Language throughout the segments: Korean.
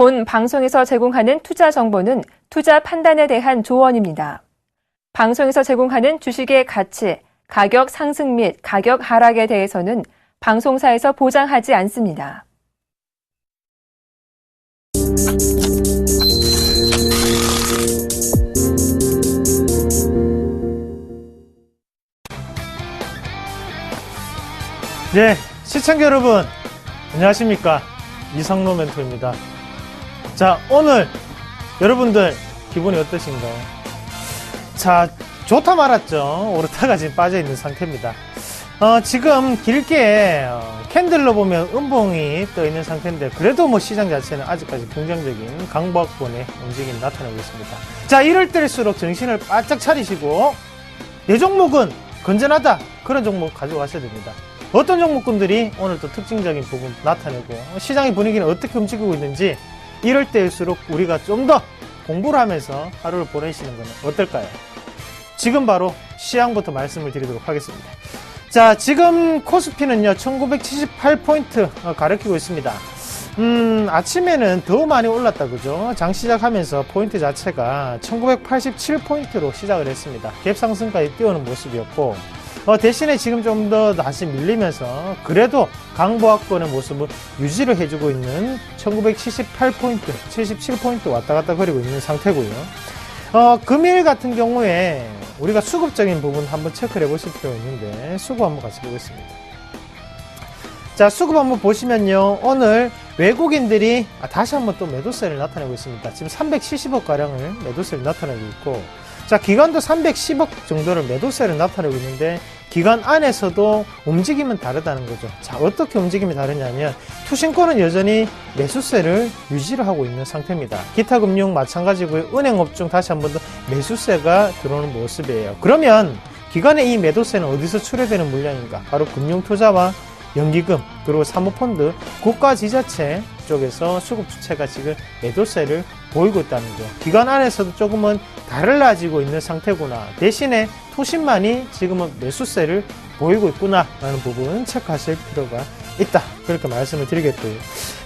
본 방송에서 제공하는 투자 정보는 투자 판단에 대한 조언입니다. 방송에서 제공하는 주식의 가치, 가격 상승 및 가격 하락에 대해서는 방송사에서 보장하지 않습니다. 네, 시청자 여러분 안녕하십니까, 이상로 멘토입니다. 자, 오늘 여러분들 기분이 어떠신가요? 자, 좋다 말았죠. 오르다가 지금 빠져있는 상태입니다. 지금 길게 캔들로 보면 음봉이 떠 있는 상태인데, 그래도 뭐 시장 자체는 아직까지 긍정적인 강보합권의 움직임이 나타나고 있습니다. 자, 이럴 때일수록 정신을 바짝 차리시고 내 종목은 건전하다, 그런 종목 가지고 가셔야 됩니다. 어떤 종목군들이 오늘 또 특징적인 부분 나타내고 시장의 분위기는 어떻게 움직이고 있는지, 이럴 때일수록 우리가 좀 더 공부를 하면서 하루를 보내시는 건 어떨까요? 지금 바로 시황부터 말씀을 드리도록 하겠습니다. 자, 지금 코스피는요 1978포인트 가리키고 있습니다. 아침에는 더 많이 올랐다, 그죠? 장 시작하면서 포인트 자체가 1987포인트로 시작을 했습니다. 갭 상승까지 띄우는 모습이었고, 대신에 지금 좀 더 다시 밀리면서 그래도 강보합권의 모습을 유지를 해주고 있는 1978포인트, 77포인트 왔다 갔다 거리고 있는 상태고요. 금일 같은 경우에 우리가 수급적인 부분 한번 체크를 해보실 필요가 있는데, 수급 한번 같이 보겠습니다. 자, 수급 한번 보시면요, 오늘 외국인들이 다시 한번 또 매도세를 나타내고 있습니다. 지금 370억 가량을 매도세를 나타내고 있고, 자, 기관도 310억 정도를 매도세를 나타내고 있는데, 기관 안에서도 움직임은 다르다는 거죠. 자, 어떻게 움직임이 다르냐면, 투신권은 여전히 매수세를 유지를 하고 있는 상태입니다. 기타금융 마찬가지고요. 은행업종 다시 한 번 더 매수세가 들어오는 모습이에요. 그러면 기관의 이 매도세는 어디서 출해되는 물량인가? 바로 금융투자와 연기금, 그리고 사모펀드, 국가지자체 쪽에서 수급 주체가 지금 매도세를 보이고 있다는 거. 기관 안에서도 조금은 달라지고 있는 상태구나. 대신에 투신만이 지금은 매수세를 보이고 있구나 라는 부분 체크하실 필요가 있다, 그렇게 말씀을 드리겠고요.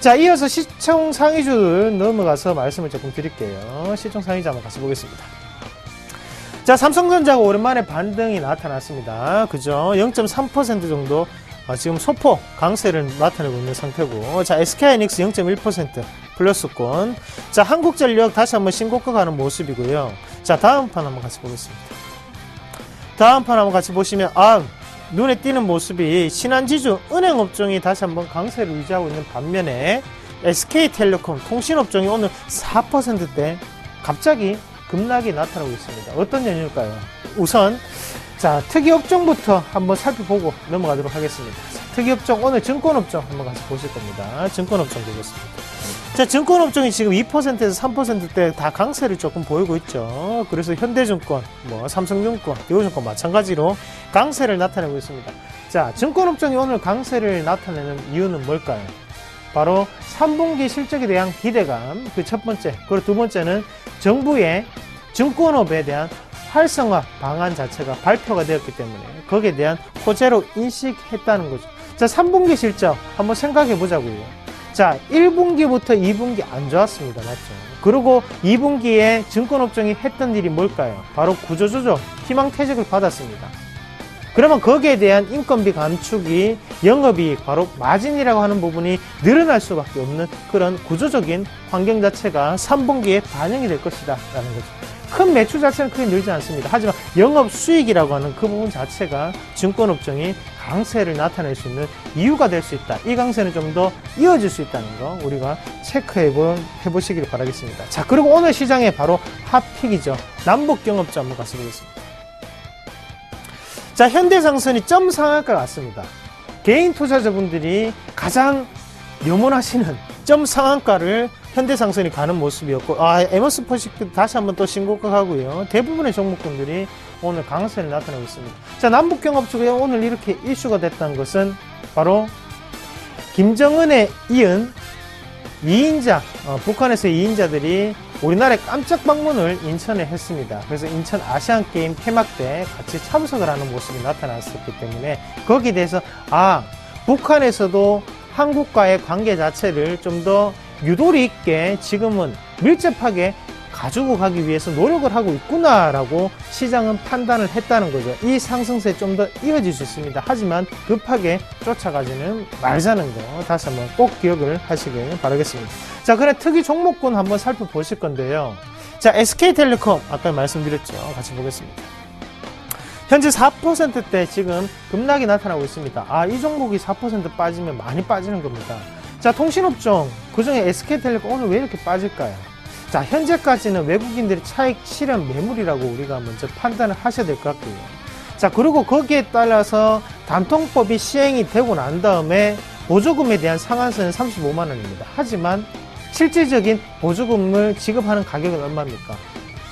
자, 이어서 시총 상위주를 넘어가서 말씀을 조금 드릴게요. 시총 상위주 한번 같이 보겠습니다. 자, 삼성전자가 오랜만에 반등이 나타났습니다. 그죠? 0.3% 정도 지금 소폭 강세를 나타내고 있는 상태고, 자, SK하이닉스 0.1% 플러스권. 자, 한국전력 다시 한번 신고가 가는 모습이고요. 자, 다음 판 한번 같이 보겠습니다. 다음 판 한번 같이 보시면, 눈에 띄는 모습이 신한지주 은행업종이 다시 한번 강세를 유지하고 있는 반면에 SK텔레콤 통신업종이 오늘 4%대 갑자기 급락이 나타나고 있습니다. 어떤 연유일까요? 우선 자, 특이업종부터 한번 살펴보고 넘어가도록 하겠습니다. 특이업종, 오늘 증권업종 한번 같이 보실 겁니다. 증권업종 보겠습니다. 자, 증권업종이 지금 2%에서 3%대 다 강세를 조금 보이고 있죠. 그래서 현대증권, 삼성증권, 대우증권 마찬가지로 강세를 나타내고 있습니다. 자, 증권업종이 오늘 강세를 나타내는 이유는 뭘까요? 바로 3분기 실적에 대한 기대감, 그 첫 번째. 그리고 두 번째는 정부의 증권업에 대한 활성화 방안 자체가 발표가 되었기 때문에 거기에 대한 호재로 인식했다는 거죠. 자, 3분기 실적 한번 생각해 보자고요. 자, 1분기부터 2분기 안 좋았습니다. 맞죠? 그리고 2분기에 증권업종이 했던 일이 뭘까요? 바로 구조조정, 희망퇴직을 받았습니다. 그러면 거기에 대한 인건비 감축이 영업이익, 바로 마진이라고 하는 부분이 늘어날 수밖에 없는 그런 구조적인 환경 자체가 3분기에 반영이 될 것이다 라는 거죠. 큰 매출 자체는 크게 늘지 않습니다. 하지만 영업 수익이라고 하는 그 부분 자체가 증권업종이 강세를 나타낼 수 있는 이유가 될 수 있다. 이 강세는 좀 더 이어질 수 있다는 거 우리가 체크해보시길 바라겠습니다. 자, 그리고 오늘 시장에 바로 핫픽이죠. 남북경업자 한번 같이 보겠습니다. 자, 현대상선이 점 상한가 같습니다. 개인 투자자분들이 가장 염원하시는 점 상한가를 현대상선이 가는 모습이었고, 에머스퍼시픽도 다시 한번 또 신고가 가고요. 대부분의 종목군들이 오늘 강세를 나타내고 있습니다. 자, 남북경업주가 오늘 이렇게 이슈가 됐다는 것은 바로 김정은에 이은 2인자, 북한에서 2인자들이 우리나라에 깜짝 방문을 인천에 했습니다. 그래서 인천 아시안게임 폐막 때 같이 참석을 하는 모습이 나타났었기 때문에 거기에 대해서 북한에서도 한국과의 관계 자체를 좀 더 유도리 있게 지금은 밀접하게 가지고 가기 위해서 노력을 하고 있구나라고 시장은 판단을 했다는 거죠. 이 상승세 좀 더 이어질 수 있습니다. 하지만 급하게 쫓아가지는 말자는 거 다시 한번 꼭 기억을 하시길 바라겠습니다. 자, 그래 특이 종목군 한번 살펴보실 건데요. 자, SK텔레콤 아까 말씀드렸죠. 같이 보겠습니다. 현재 4%대 지금 급락이 나타나고 있습니다. 이 종목이 4% 빠지면 많이 빠지는 겁니다. 자, 통신업종 그중에 SK텔레콤 오늘 왜 이렇게 빠질까요? 자, 현재까지는 외국인들의 차익 실현 매물이라고 우리가 먼저 판단을 하셔야 될 것 같고요. 자, 그리고 거기에 따라서 단통법이 시행이 되고 난 다음에 보조금에 대한 상한선은 35만 원입니다. 하지만 실질적인 보조금을 지급하는 가격은 얼마입니까?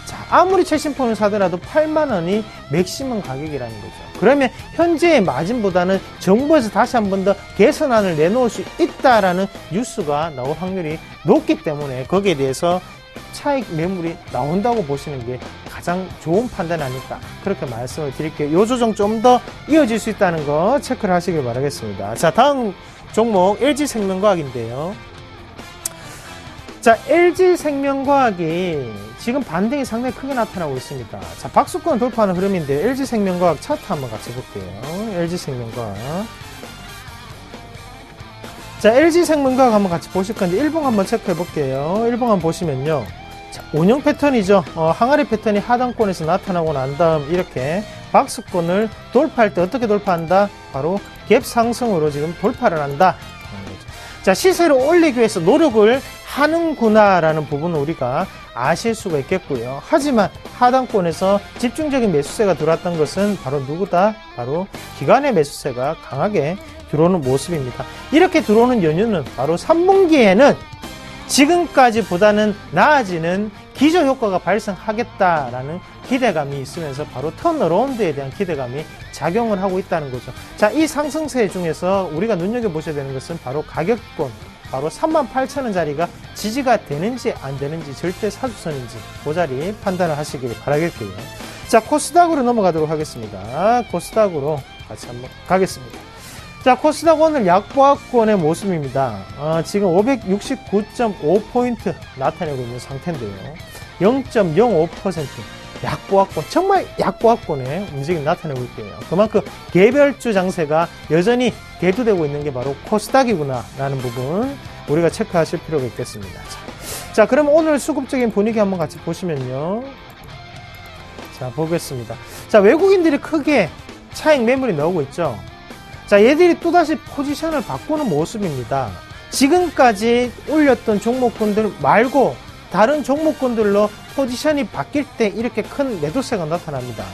자, 아무리 최신폰을 사더라도 8만 원이 맥시멈 가격이라는 거죠. 그러면 현재의 마진보다는 정부에서 다시 한 번 더 개선안을 내놓을 수 있다라는 뉴스가 나올 확률이 높기 때문에 거기에 대해서 차익 매물이 나온다고 보시는 게 가장 좋은 판단 아닐까 그렇게 말씀을 드릴게요. 요 조정 좀 더 이어질 수 있다는 거 체크를 하시길 바라겠습니다. 자, 다음 종목 LG생명과학인데요. 자, LG생명과학이 지금 반등이 상당히 크게 나타나고 있습니다. 자, 박수권 돌파하는 흐름인데 LG생명과학 차트 한번 같이 볼게요. LG생명과학. 자, LG생명과학 한번 같이 보실 건데 일봉 한번 체크해 볼게요. 일봉 한번 보시면요. 자, 운영 패턴이죠. 항아리 패턴이 하단권에서 나타나고 난 다음 이렇게 박수권을 돌파할 때 어떻게 돌파한다? 바로 갭 상승으로 지금 돌파를 한다. 자, 시세를 올리기 위해서 노력을 하는구나라는 부분을 우리가 아실 수가 있겠고요. 하지만 하단권에서 집중적인 매수세가 들어왔던 것은 바로 누구다? 바로 기관의 매수세가 강하게 들어오는 모습입니다. 이렇게 들어오는 연유는 바로 3분기에는 지금까지보다는 나아지는 기저효과가 발생하겠다라는 기대감이 있으면서 바로 턴어라운드에 대한 기대감이 작용을 하고 있다는 거죠. 자, 이 상승세 중에서 우리가 눈여겨보셔야 되는 것은 바로 가격권, 바로 38,000원짜리가 지지가 되는지 안 되는지 절대 사주선인지 그 자리 판단을 하시길 바라겠고요. 자, 코스닥으로 넘어가도록 하겠습니다. 코스닥으로 같이 한번 가겠습니다. 자, 코스닥 오늘 약보합권의 모습입니다. 지금 569.5포인트 나타내고 있는 상태인데요. 0.05% 약보합권, 정말 약보합권의 움직임 나타내고 있고요. 그만큼 개별주 장세가 여전히 대두되고 있는 게 바로 코스닥이구나 라는 부분 우리가 체크하실 필요가 있겠습니다. 자, 그럼 오늘 수급적인 분위기 한번 같이 보시면요. 자, 보겠습니다. 자, 외국인들이 크게 차익 매물이 나오고 있죠. 자, 얘들이 또다시 포지션을 바꾸는 모습입니다. 지금까지 올렸던 종목군들 말고 다른 종목군들로 포지션이 바뀔 때 이렇게 큰 매도세가 나타납니다.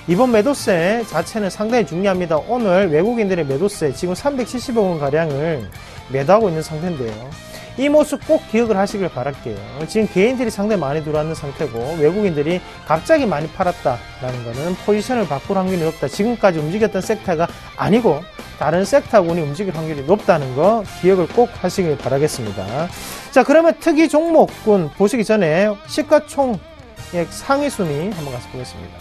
이번 매도세 자체는 상당히 중요합니다. 오늘 외국인들의 매도세 지금 370억 원 가량을 매도하고 있는 상태인데요. 이 모습 꼭 기억을 하시길 바랄게요. 지금 개인들이 상당히 많이 들어왔는 상태고 외국인들이 갑자기 많이 팔았다라는 거는 포지션을 바꿀 확률이 높다. 지금까지 움직였던 섹터가 아니고 다른 섹터군이 움직일 확률이 높다는 거 기억을 꼭 하시길 바라겠습니다. 자, 그러면 특이 종목군 보시기 전에 시가총액 상위 순위 한번 같이 보겠습니다.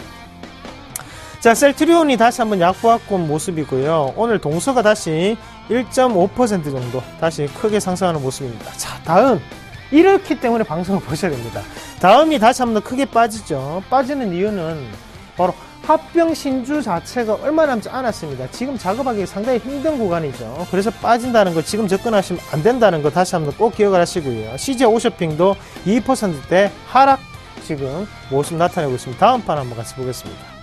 자, 셀트리온이 다시 한번 약보합권 모습이고요. 오늘 동서가 다시 1.5% 정도 다시 크게 상승하는 모습입니다. 자, 다음 이렇기 때문에 방송을 보셔야 됩니다. 다음이 다시 한번 더 크게 빠지죠. 빠지는 이유는 바로 합병 신주 자체가 얼마 남지 않았습니다. 지금 작업하기 상당히 힘든 구간이죠. 그래서 빠진다는 거 지금 접근하시면 안 된다는 거 다시 한번 꼭 기억을 하시고요. CJ 오쇼핑도 2%대 하락 지금 모습 나타내고 있습니다. 다음 판 한번 같이 보겠습니다.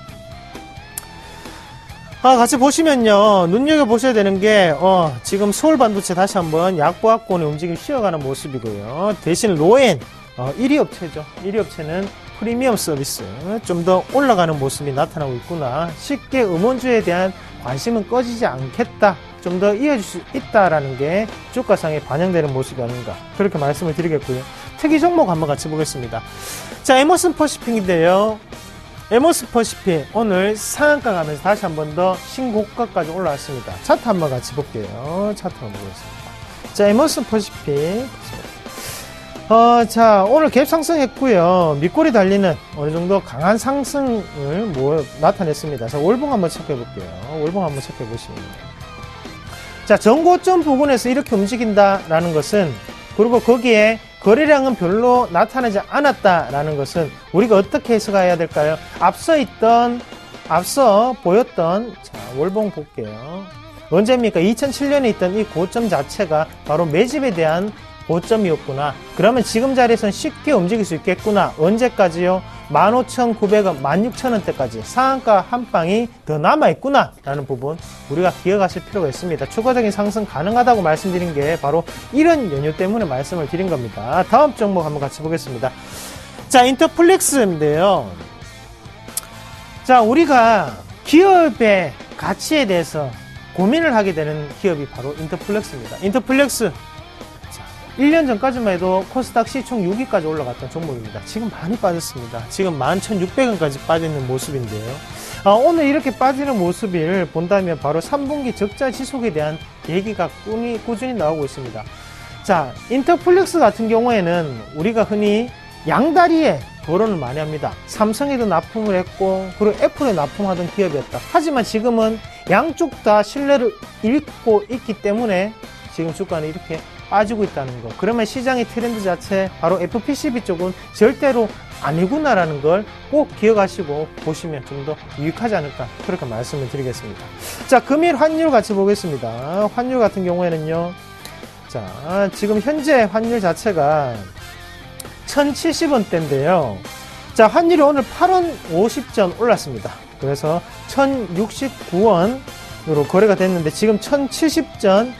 같이 보시면요. 눈여겨보셔야 되는 게, 지금 서울 반도체 다시 한번 약보합권의 움직임 쉬어가는 모습이고요. 대신 로엔, 1위 업체죠. 1위 업체는 프리미엄 서비스, 좀 더 올라가는 모습이 나타나고 있구나. 쉽게 음원주에 대한 관심은 꺼지지 않겠다. 좀 더 이어질 수 있다라는 게 주가상에 반영되는 모습이 아닌가. 그렇게 말씀을 드리겠고요. 특이 종목 한번 같이 보겠습니다. 자, 에머슨 퍼시픽인데요. 에머슨 퍼시픽 오늘 상한가 가면서 다시 한 번 더 신고가까지 올라왔습니다. 차트 한번 같이 볼게요. 차트 한번 보겠습니다. 자, 에머슨 퍼시픽. 자, 오늘 갭 상승했고요. 밑꼬리 달리는 어느 정도 강한 상승을 나타냈습니다. 자, 월봉 한번 체크해 볼게요. 월봉 한번 체크해 보시면. 자, 전고점 부근에서 이렇게 움직인다라는 것은 그리고 거기에 거래량은 별로 나타나지 않았다라는 것은 우리가 어떻게 해석해야 될까요? 앞서 보였던, 자, 월봉 볼게요. 언제입니까? 2007년에 있던 이 고점 자체가 바로 매집에 대한 고점이었구나. 그러면 지금 자리에서는 쉽게 움직일 수 있겠구나. 언제까지요? 15,900원, 16,000원대까지 상한가 한 방이 더 남아있구나 라는 부분 우리가 기억하실 필요가 있습니다. 추가적인 상승 가능하다고 말씀드린 게 바로 이런 연유 때문에 말씀을 드린 겁니다. 다음 종목 한번 같이 보겠습니다. 자, 인터플렉스인데요. 자, 우리가 기업의 가치에 대해서 고민을 하게 되는 기업이 바로 인터플렉스입니다. 인터플렉스, 1년 전까지만 해도 코스닥 시총 6위까지 올라갔던 종목입니다. 지금 많이 빠졌습니다. 지금 11,600원까지 빠지는 모습인데요. 오늘 이렇게 빠지는 모습을 본다면 바로 3분기 적자 지속에 대한 얘기가 꾸준히 나오고 있습니다. 자, 인터플렉스 같은 경우에는 우리가 흔히 양다리에 거론을 많이 합니다. 삼성에도 납품을 했고 그리고 애플에 납품하던 기업이었다. 하지만 지금은 양쪽 다 신뢰를 잃고 있기 때문에 지금 주가는 이렇게 빠지고 있다는 거. 그러면 시장의 트렌드 자체 바로 FPCB 쪽은 절대로 아니구나라는 걸 꼭 기억하시고 보시면 좀 더 유익하지 않을까 그렇게 말씀을 드리겠습니다. 자, 금일 환율 같이 보겠습니다. 환율 같은 경우에는요, 자, 지금 현재 환율 자체가 1,070원대인데요. 자, 환율이 오늘 8원 50전 올랐습니다. 그래서 1,069원으로 거래가 됐는데 지금 1,070전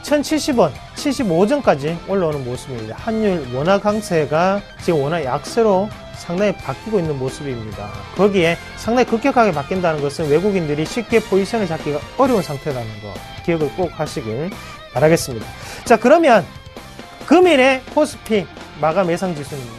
1,070원, 75전까지 올라오는 모습입니다. 환율 원화 강세가 지금 원화 약세로 상당히 바뀌고 있는 모습입니다. 거기에 상당히 급격하게 바뀐다는 것은 외국인들이 쉽게 포지션을 잡기가 어려운 상태라는 거 기억을 꼭 하시길 바라겠습니다. 자, 그러면 금일의 코스피 마감 예상 지수는요,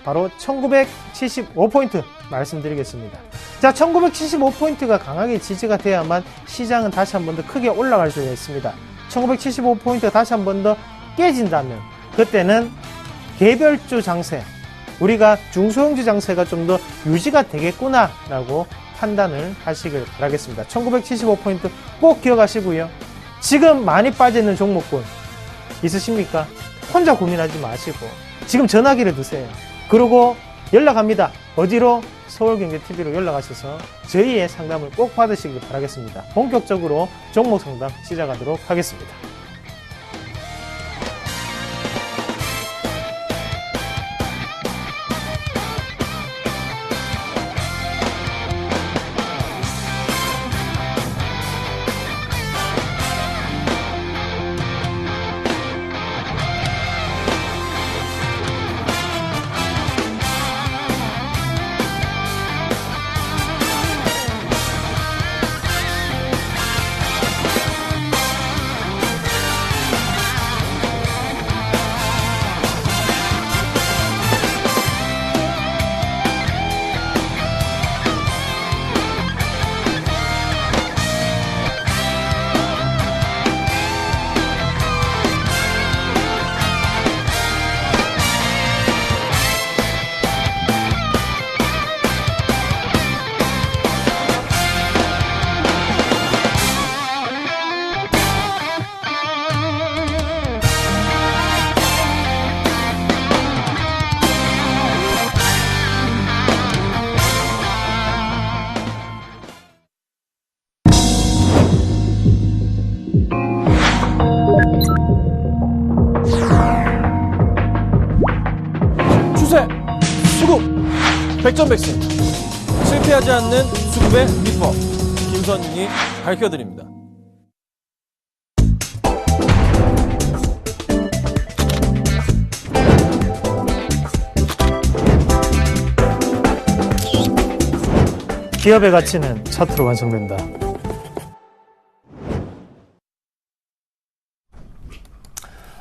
바로 1975포인트 말씀드리겠습니다. 자, 1975포인트가 강하게 지지가 돼야만 시장은 다시 한 번 더 크게 올라갈 수가 있습니다. 1975포인트가 다시 한 번 더 깨진다면 그때는 개별주 장세, 우리가 중소형주 장세가 좀 더 유지가 되겠구나 라고 판단을 하시길 바라겠습니다. 1975포인트 꼭 기억하시고요. 지금 많이 빠지는 종목군 있으십니까? 혼자 고민하지 마시고 지금 전화기를 드세요. 그리고 연락합니다. 어디로? 서울경제TV로 연락하셔서 저희의 상담을 꼭 받으시길 바라겠습니다. 본격적으로 종목 상담 시작하도록 하겠습니다. 추세, 수급, 백전백승, 실패하지 않는 수급의 비법, 김선윤이 밝혀드립니다. 기업의 가치는 차트로 완성된다.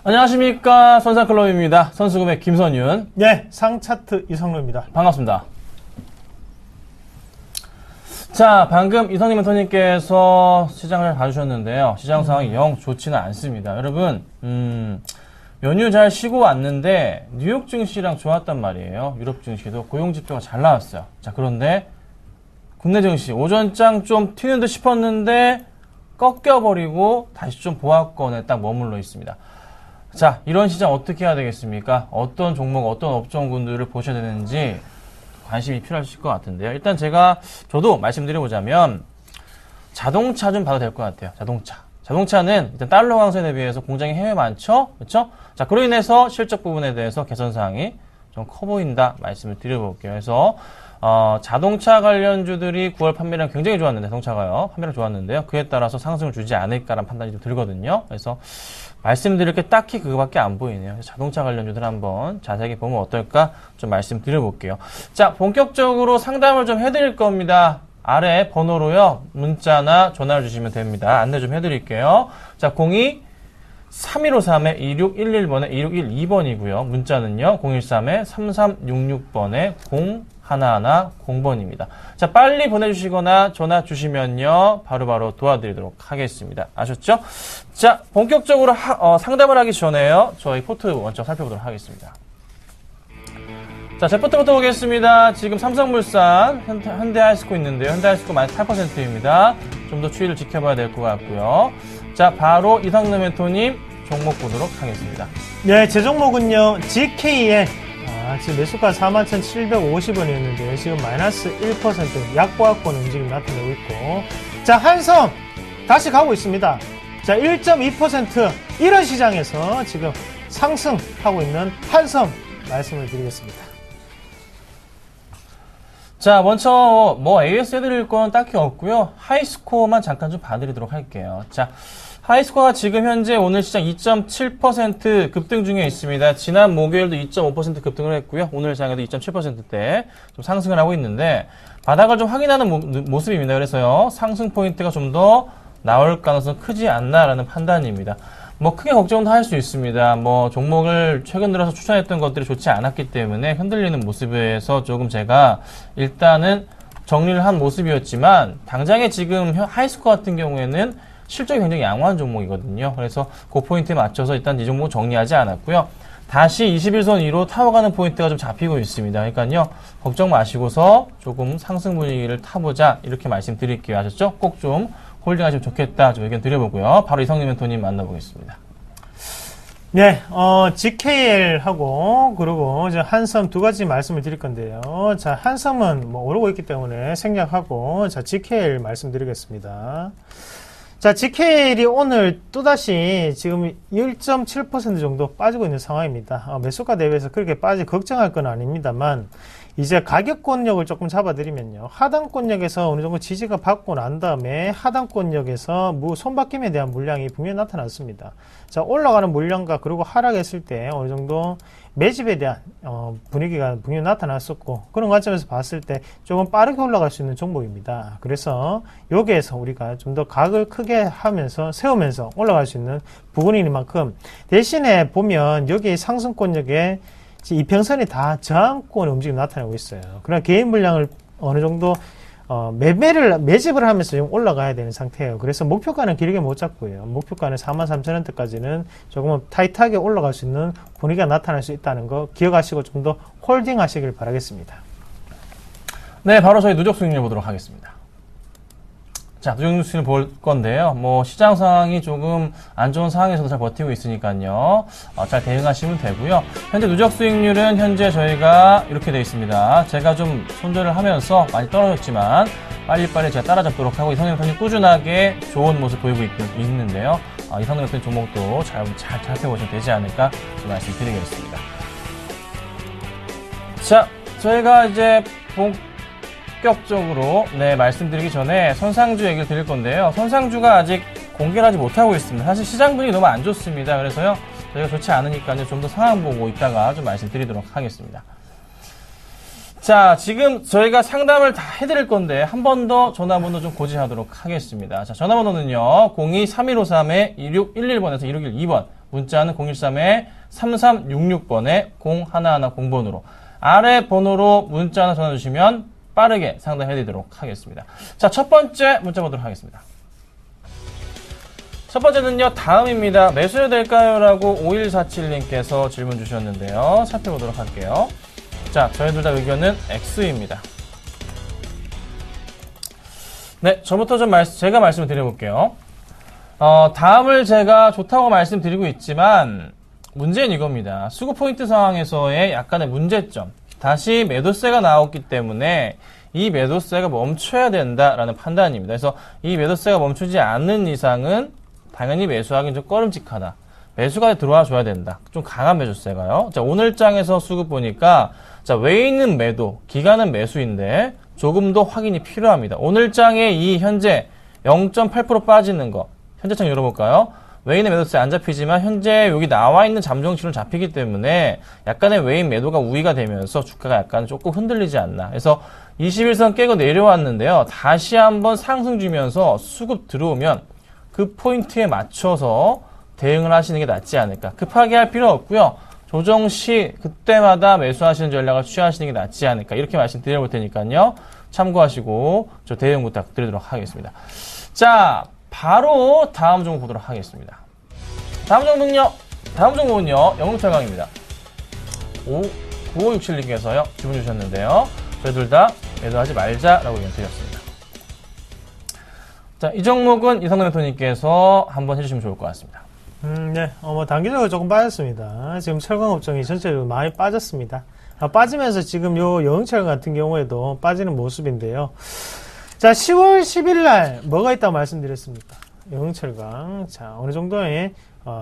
안녕하십니까, 선상클럽입니다. 선수금의 김선윤. 네, 상차트 이성로입니다. 반갑습니다. 자, 방금 이성님 멘토님께서 시장을 봐주셨는데요. 시장 상황이 영 좋지는 않습니다. 여러분, 연휴 잘 쉬고 왔는데 뉴욕 증시랑 좋았단 말이에요. 유럽 증시도 고용 지표가 잘 나왔어요. 자, 그런데 국내 증시 오전장 좀 튀는 듯 싶었는데 꺾여버리고 다시 좀 보합권에 딱 머물러 있습니다. 자, 이런 시장 어떻게 해야 되겠습니까? 어떤 종목, 어떤 업종군들을 보셔야 되는지 관심이 필요하실 것 같은데요. 일단 저도 말씀드려보자면 자동차 좀 봐도 될 것 같아요. 자동차는 일단 달러 강세에 비해서 공장이 해외 많죠? 그렇죠? 자, 그로 인해서 실적 부분에 대해서 개선 사항이 좀 커 보인다 말씀을 드려볼게요. 그래서 자동차 관련주들이 9월 판매량 굉장히 좋았는데, 자동차가요. 판매량 좋았는데요. 그에 따라서 상승을 주지 않을까라는 판단이 좀 들거든요. 그래서 말씀드릴 게 딱히 그거밖에 안 보이네요. 그래서 자동차 관련주들 한번 자세하게 보면 어떨까 좀 말씀드려볼게요. 자, 본격적으로 상담을 좀 해드릴 겁니다. 아래 번호로요. 문자나 전화를 주시면 됩니다. 안내 좀 해드릴게요. 자, 02-3153-2611번에 2612번이고요. 문자는요. 013-3366번에 0110번입니다. 자, 빨리 보내주시거나 전화 주시면요. 바로바로 도와드리도록 하겠습니다. 아셨죠? 자, 본격적으로 상담을 하기 전에요. 저희 포트 먼저 살펴보도록 하겠습니다. 자, 제 포트부터 보겠습니다. 지금 삼성물산, 현대하이스코 있는데요. 현대하이스코 마이너스 8%입니다. 좀 더 추이를 지켜봐야 될 것 같고요. 자, 바로 이상놈 멘토님 종목 보도록 하겠습니다. 네, 제 종목은요, GKN. 지금 매수가 41,750원이었는데요. 지금 마이너스 1% 약보합권 움직임 나타내고 있고. 자, 한섬 다시 가고 있습니다. 자, 1.2% 이런 시장에서 지금 상승하고 있는 한섬 말씀을 드리겠습니다. 자, 먼저 AS 해드릴 건 딱히 없고요. 하이스코어만 잠깐 좀 봐드리도록 할게요. 자, 하이스코어가 지금 현재 오늘 시장 2.7% 급등 중에 있습니다. 지난 목요일도 2.5% 급등을 했고요. 오늘 시장에도 2.7%대 좀 상승을 하고 있는데 바닥을 좀 확인하는 모습입니다. 그래서요, 상승 포인트가 좀 더 나올 가능성 크지 않나라는 판단입니다. 크게 걱정도 할 수 있습니다. 종목을 최근 들어서 추천했던 것들이 좋지 않았기 때문에 흔들리는 모습에서 조금 제가 일단은 정리를 한 모습이었지만, 당장에 지금 하이스코어 같은 경우에는 실적이 굉장히 양호한 종목이거든요. 그래서 그 포인트에 맞춰서 일단 이 종목 정리하지 않았고요. 다시 21선 위로 타워가는 포인트가 좀 잡히고 있습니다. 그러니까요, 걱정 마시고서 조금 상승 분위기를 타보자 이렇게 말씀드릴게요. 아셨죠? 꼭 좀 홀딩하시면 좋겠다 좀 의견 드려보고요. 바로 이성님 멘토님 만나보겠습니다. 네, GKL하고 그리고 이제 한섬 두 가지 말씀을 드릴 건데요. 자, 한섬은 오르고 있기 때문에 생략하고, 자, GKL 말씀드리겠습니다. 자, GKL이 오늘 또다시 지금 1.7% 정도 빠지고 있는 상황입니다. 매수가 대비해서 그렇게 걱정할 건 아닙니다만, 이제 가격권력을 조금 잡아드리면요. 하단권력에서 어느 정도 지지가 받고 난 다음에 하단권력에서 손바뀜에 대한 물량이 분명히 나타났습니다. 자, 올라가는 물량과 그리고 하락했을 때 어느 정도 매집에 대한 분위기가 분명히 나타났었고, 그런 관점에서 봤을 때 조금 빠르게 올라갈 수 있는 종목입니다. 그래서 여기에서 우리가 좀 더 각을 크게 하면서 세우면서 올라갈 수 있는 부분이니만큼, 대신에 보면 여기 상승권력에 이평선이 다 저항권의 움직임이 나타나고 있어요. 그러나 개인 물량을 어느 정도 매집을 하면서 좀 올라가야 되는 상태예요. 그래서 목표가는 길게 못 잡고요. 목표가는 43,000원대까지는 조금 타이트하게 올라갈 수 있는 분위기가 나타날 수 있다는 거 기억하시고 좀 더 홀딩 하시길 바라겠습니다. 네, 바로 저희 누적 수익률 보도록 하겠습니다. 자, 누적 수익률 볼 건데요. 시장 상황이 조금 안 좋은 상황에서도 잘 버티고 있으니까요. 잘 대응하시면 되고요. 현재 누적 수익률은 현재 저희가 이렇게 되어 있습니다. 제가 좀 손절을 하면서 많이 떨어졌지만 빨리빨리 제가 따라잡도록 하고, 이성님 멘토님 꾸준하게 좋은 모습 보이고 있는데요. 이성님 멘토님 종목도 잘 살펴보시면 되지 않을까 말씀드리겠습니다. 자, 저희가 이제 본격적으로 말씀드리기 전에 선상주 얘기를 드릴 건데요. 선상주가 아직 공개를 하지 못하고 있습니다. 사실 시장 분위기 너무 안 좋습니다. 그래서요, 저희가 좋지 않으니까요, 좀 더 상황 보고 있다가 좀 말씀드리도록 하겠습니다. 자, 지금 저희가 상담을 다 해드릴 건데 한 번 더 전화번호 좀 고지하도록 하겠습니다. 자, 전화번호는요, 02-3153-2611번에서 2612번, 문자는 013-3366번에 0110번으로 아래 번호로 문자나 전화 주시면 빠르게 상담해드리도록 하겠습니다. 자, 첫 번째 문자 보도록 하겠습니다. 첫 번째는요, 다음입니다. 매수해도 될까요? 라고 5147님께서 질문 주셨는데요. 살펴보도록 할게요. 자, 저희 둘 다 의견은 X입니다. 네, 저부터 제가 말씀을 드려볼게요. 다음을 제가 좋다고 말씀드리고 있지만, 문제는 이겁니다. 수급 포인트 상황에서의 약간의 문제점. 다시 매도세가 나왔기 때문에 이 매도세가 멈춰야 된다라는 판단입니다. 그래서 이 매도세가 멈추지 않는 이상은 당연히 매수하기는 좀 꺼름직하다. 매수가 들어와 줘야 된다. 좀 강한 매수세가요. 자, 오늘 장에서 수급 보니까 자, 외인은 매도, 기간은 매수인데 조금 더 확인이 필요합니다. 오늘 장에 이 현재 0.8% 빠지는 거 현재장 열어볼까요? 외인의 매도세 안 잡히지만 현재 여기 나와 있는 잠정치는 잡히기 때문에 약간의 외인 매도가 우위가 되면서 주가가 약간 조금 흔들리지 않나. 그래서 21선 깨고 내려왔는데요. 다시 한번 상승 주면서 수급 들어오면 그 포인트에 맞춰서 대응을 하시는 게 낫지 않을까. 급하게 할 필요 없고요. 조정 시 그때마다 매수하시는 전략을 취하시는 게 낫지 않을까. 이렇게 말씀드려볼 테니까요. 참고하시고 저 대응 부탁드리도록 하겠습니다. 자, 바로 다음 종목 보도록 하겠습니다. 다음 종목은요. 영웅철강입니다. 9567님께서요. 질문 주셨는데요. 저희 둘 다 매도하지 말자라고 의견 드렸습니다. 자, 이 종목은 이성근 멘토님께서 한번 해주시면 좋을 것 같습니다. 네. 단기적으로 조금 빠졌습니다. 지금 철강업종이 전체적으로 많이 빠졌습니다. 빠지면서 지금 요 영흥철강 같은 경우에도 빠지는 모습인데요. 자, 10월 10일 날 뭐가 있다고 말씀드렸습니까? 영흥철강. 자, 어느 정도의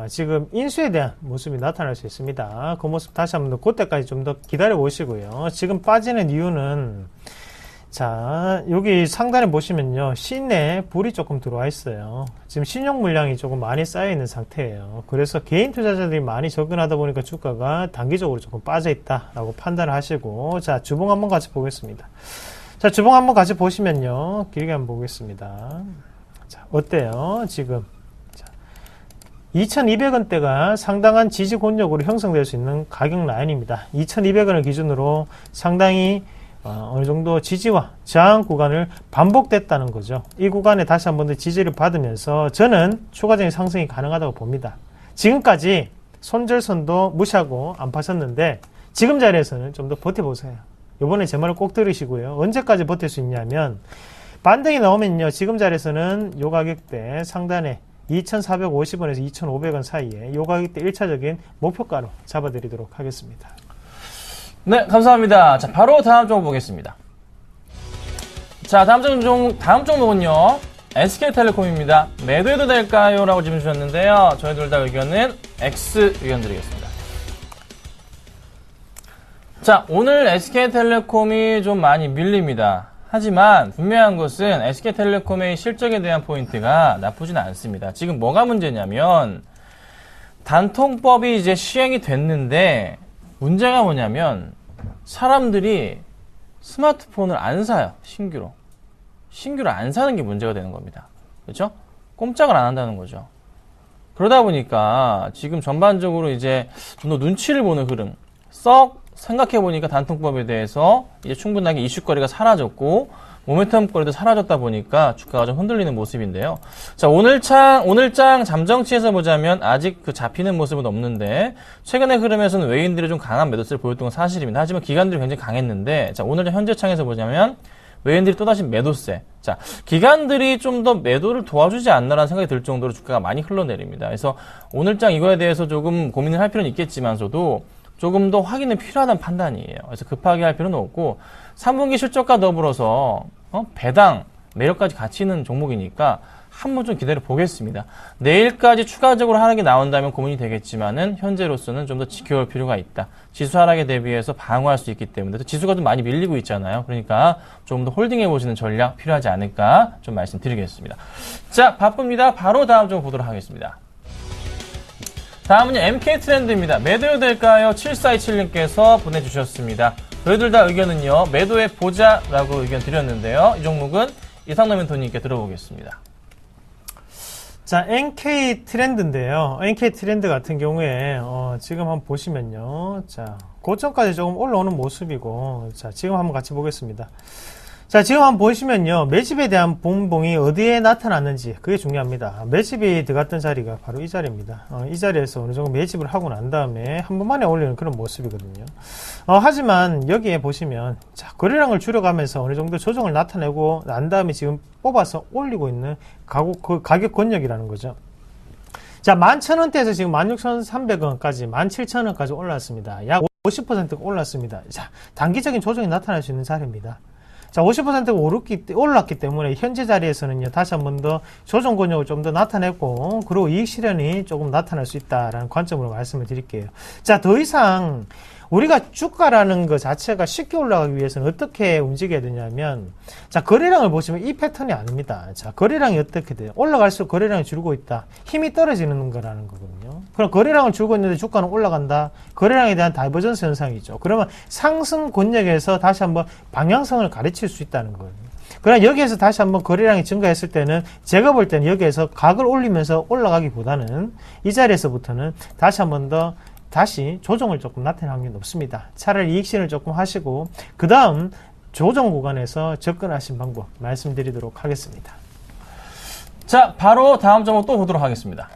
지금 인수에 대한 모습이 나타날 수 있습니다. 그 모습 다시 한번 더 그때까지 좀 더 기다려 보시고요. 지금 빠지는 이유는 자, 여기 상단에 보시면요. 시내 불이 조금 들어와 있어요. 지금 신용 물량이 조금 많이 쌓여 있는 상태예요. 그래서 개인 투자자들이 많이 접근하다 보니까 주가가 단기적으로 조금 빠져 있다라고 판단을 하시고, 자, 주봉 한번 같이 보겠습니다. 자, 주봉 한번 같이 보시면요. 길게 한번 보겠습니다. 자, 어때요? 지금. 자, 2200원대가 상당한 지지 권역으로 형성될 수 있는 가격 라인입니다. 2200원을 기준으로 상당히 어느 정도 지지와 저항 구간을 반복됐다는 거죠. 이 구간에 다시 한 번 더 지지를 받으면서 저는 추가적인 상승이 가능하다고 봅니다. 지금까지 손절선도 무시하고 안 파셨는데 지금 자리에서는 좀 더 버텨보세요. 이번에 제 말을 꼭 들으시고요. 언제까지 버틸 수 있냐면 반등이 나오면요. 지금 자리에서는 요 가격대 상단에 2,450원에서 2,500원 사이에 요 가격대 1차적인 목표가로 잡아드리도록 하겠습니다. 네, 감사합니다. 자, 바로 다음 종목 보겠습니다. 자, 다음 종목은요. SK텔레콤입니다. 매도해도 될까요? 라고 질문 주셨는데요. 저희 둘 다 의견은 X 의견 드리겠습니다. 자, 오늘 SK텔레콤이 좀 많이 밀립니다. 하지만 분명한 것은 SK텔레콤의 실적에 대한 포인트가 나쁘지는 않습니다. 지금 뭐가 문제냐면 단통법이 이제 시행이 됐는데 문제가 뭐냐면 사람들이 스마트폰을 안 사요. 신규를 안 사는 게 문제가 되는 겁니다. 그렇죠? 꼼짝을 안 한다는 거죠. 그러다 보니까 지금 전반적으로 이제 좀 더 눈치를 보는 흐름. 썩 생각해 보니까 단통법에 대해서 이제 충분하게 이슈거리가 사라졌고 모멘텀거리도 사라졌다 보니까 주가가 좀 흔들리는 모습인데요. 자, 오늘 장 잠정치에서 보자면 아직 그 잡히는 모습은 없는데 최근의 흐름에서는 외인들이 좀 강한 매도세를 보였던 건 사실입니다. 하지만 기관들이 굉장히 강했는데 자, 오늘 현재 창에서 보자면 외인들이 또다시 매도세. 자, 기관들이 좀 더 매도를 도와주지 않나라는 생각이 들 정도로 주가가 많이 흘러내립니다. 그래서 오늘 장 이거에 대해서 조금 고민을 할 필요는 있겠지만서도 조금 더 확인이 필요하다는 판단이에요. 그래서 급하게 할 필요는 없고 3분기 실적과 더불어서 배당 매력까지 같이 있는 종목이니까 한번 좀 기다려 보겠습니다. 내일까지 추가적으로 하락이 나온다면 고민이 되겠지만은 현재로서는 좀 더 지켜볼 필요가 있다. 지수 하락에 대비해서 방어할 수 있기 때문에 또 지수가 좀 많이 밀리고 있잖아요. 그러니까 좀 더 홀딩해 보시는 전략 필요하지 않을까 좀 말씀드리겠습니다. 자, 바쁩니다. 바로 다음 좀 보도록 하겠습니다. 다음은요, MK트렌드입니다. 매도해도 될까요? 7427님께서 보내주셨습니다. 저희들 다 의견은요, 매도해 보자라고 의견 드렸는데요. 이 종목은 이상노 멘토님께 들어보겠습니다. 자, NK트렌드인데요. NK트렌드 같은 경우에, 지금 한번 보시면요. 자, 고점까지 조금 올라오는 모습이고, 자, 지금 한번 같이 보겠습니다. 자, 지금 한번 보시면요. 매집에 대한 분봉이 어디에 나타났는지 그게 중요합니다. 매집이 들어갔던 자리가 바로 이 자리입니다. 이 자리에서 어느 정도 매집을 하고 난 다음에 한 번만에 올리는 그런 모습이거든요. 하지만 여기에 보시면 자, 거래량을 줄여가면서 어느 정도 조정을 나타내고 난 다음에 지금 뽑아서 올리고 있는 가격 권역이라는 거죠. 자, 11,000원대에서 지금 16,300원까지, 17,000원까지 올랐습니다. 약 50%가 올랐습니다. 자, 단기적인 조정이 나타날 수 있는 자리입니다. 자, 50%가 올랐기 때문에 현재 자리에서는요, 다시 한 번 더 조정 권역을 좀 더 나타냈고, 그리고 이익 실현이 조금 나타날 수 있다라는 관점으로 말씀을 드릴게요. 자, 더 이상 우리가 주가라는 것 자체가 쉽게 올라가기 위해서는 어떻게 움직여야 되냐면, 자, 거래량을 보시면 이 패턴이 아닙니다. 자, 거래량이 어떻게 돼요? 올라갈수록 거래량이 줄고 있다. 힘이 떨어지는 거라는 거거든요. 그럼 거래량을 줄고 있는데 주가는 올라간다. 거래량에 대한 다이버전스 현상이죠. 그러면 상승 권역에서 다시 한번 방향성을 가르칠 수 있다는 거예요. 그러나 여기에서 다시 한번 거래량이 증가했을 때는 제가 볼 때는 여기에서 각을 올리면서 올라가기보다는 이 자리에서부터는 다시 한번 더 다시 조정을 조금 나타낼 확률이 높습니다. 차라리 이익 실현을 조금 하시고 그 다음 조정 구간에서 접근하신 방법 말씀드리도록 하겠습니다. 자, 바로 다음 종목 또 보도록 하겠습니다.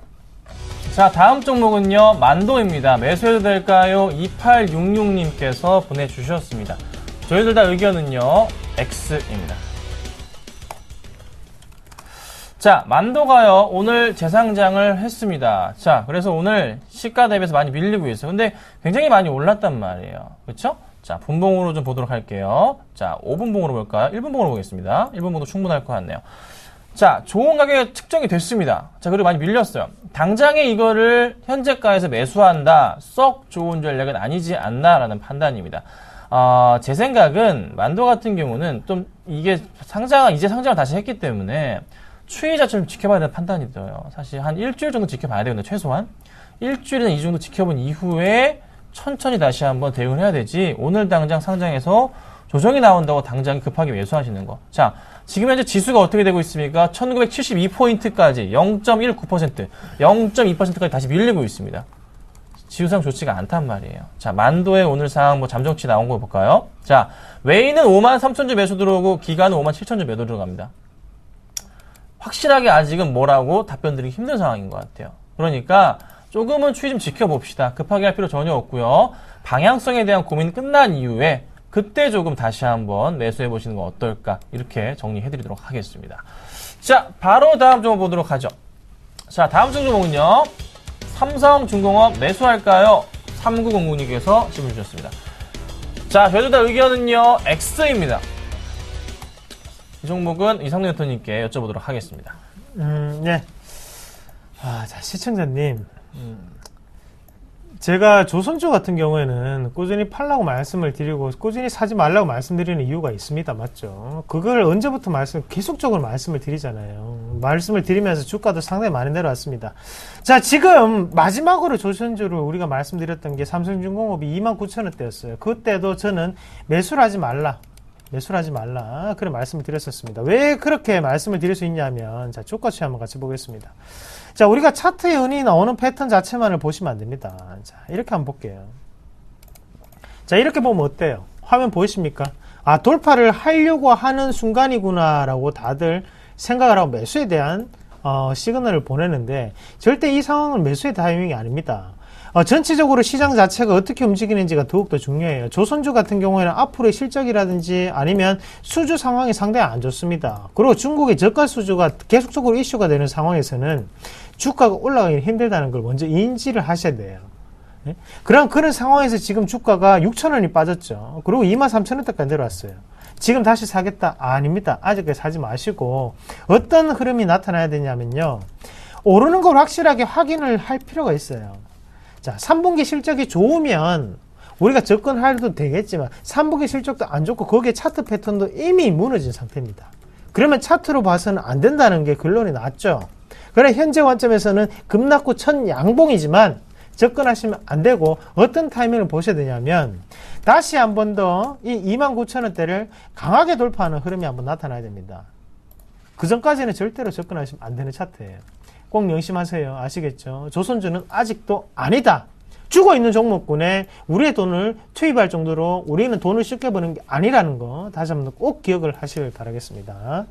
자, 다음 종목은요, 만도입니다. 매수해도 될까요? 2866님께서 보내주셨습니다. 저희들 다 의견은요, X입니다. 자, 만도가요, 오늘 재상장을 했습니다. 자, 그래서 오늘 시가 대비해서 많이 밀리고 있어요. 근데 굉장히 많이 올랐단 말이에요. 그렇죠? 자, 분봉으로 좀 보도록 할게요. 자, 5분봉으로 볼까요? 1분봉으로 보겠습니다. 1분봉도 충분할 것 같네요. 자, 좋은 가격에 측정이 됐습니다. 자, 그리고 많이 밀렸어요. 당장에 이거를 현재가에서 매수한다. 썩 좋은 전략은 아니지 않나라는 판단입니다. 제 생각은 만도 같은 경우는 좀 이게 이제 상장을 다시 했기 때문에 추이 자체를 지켜봐야 되는 판단이 들어요. 사실 한 일주일 정도 지켜봐야 되는데 최소한 일주일이나 이 정도 지켜본 이후에 천천히 다시 한번 대응을 해야 되지 오늘 당장 상장해서 조정이 나온다고 당장 급하게 매수하시는 거. 자, 지금 현재 지수가 어떻게 되고 있습니까? 1972포인트까지 0.19%, 0.2%까지 다시 밀리고 있습니다. 지수상 좋지가 않단 말이에요. 자, 만도의 오늘 상황 잠정치 나온 거 볼까요? 자, 웨이는 53,000주 매수 들어오고 기간은 57,000주 매도 들어갑니다. 확실하게 아직은 뭐라고 답변 드리기 힘든 상황인 것 같아요. 그러니까 조금은 추이 좀 지켜봅시다. 급하게 할 필요 전혀 없고요. 방향성에 대한 고민 끝난 이후에 그때 조금 다시 한번 매수해 보시는 건 어떨까 이렇게 정리해 드리도록 하겠습니다. 자, 바로 다음 종목 보도록 하죠. 자, 다음 종목은요, 삼성중공업 매수할까요? 3909님께서 질문 주셨습니다. 자, 저희들 다 의견은요, X입니다. 이 종목은 이상민 대표님께 여쭤보도록 하겠습니다. 네. 자, 시청자님. 제가 조선주 같은 경우에는 꾸준히 팔라고 말씀을 드리고 꾸준히 사지 말라고 말씀드리는 이유가 있습니다. 맞죠? 그걸 언제부터 계속적으로 말씀을 드리잖아요. 말씀을 드리면서 주가도 상당히 많이 내려왔습니다. 자, 지금 마지막으로 조선주를 우리가 말씀드렸던 게 삼성중공업이 29,000원대였어요. 그때도 저는 매수를 하지 말라. 그런 말씀을 드렸었습니다. 왜 그렇게 말씀을 드릴 수 있냐면, 자, 주가 추이 한번 같이 보겠습니다. 자, 우리가 차트에 흔히 나오는 패턴 자체만을 보시면 안 됩니다. 자, 이렇게 한번 볼게요. 자, 이렇게 보면 어때요? 화면 보이십니까? 돌파를 하려고 하는 순간이구나라고 다들 생각을 하고 매수에 대한 시그널을 보내는데, 절대 이 상황은 매수의 타이밍이 아닙니다. 전체적으로 시장 자체가 어떻게 움직이는지가 더욱더 중요해요. 조선주 같은 경우에는 앞으로의 실적이라든지 아니면 수주 상황이 상당히 안 좋습니다. 그리고 중국의 저가 수주가 계속적으로 이슈가 되는 상황에서는 주가가 올라가기 힘들다는 걸 먼저 인지를 하셔야 돼요. 네? 그런 상황에서 지금 주가가 6,000원이 빠졌죠. 그리고 23,000원대까지 내려왔어요. 지금 다시 사겠다? 아닙니다. 아직까지 사지 마시고 어떤 흐름이 나타나야 되냐면요, 오르는 걸 확실하게 확인을 할 필요가 있어요. 자, 3분기 실적이 좋으면 우리가 접근해도 되겠지만 3분기 실적도 안 좋고 거기에 차트 패턴도 이미 무너진 상태입니다. 그러면 차트로 봐서는 안 된다는 게 결론이 났죠. 그러나 현재 관점에서는 급락후 첫 양봉이지만 접근하시면 안 되고 어떤 타이밍을 보셔야 되냐면 다시 한 번 더 이 29,000원대를 강하게 돌파하는 흐름이 한번 나타나야 됩니다. 그 전까지는 절대로 접근하시면 안 되는 차트예요. 꼭 명심하세요. 아시겠죠? 조선주는 아직도 아니다. 죽어있는 종목군에 우리의 돈을 투입할 정도로 우리는 돈을 쉽게 버는 게 아니라는 거 다시 한번 꼭 기억을 하시길 바라겠습니다.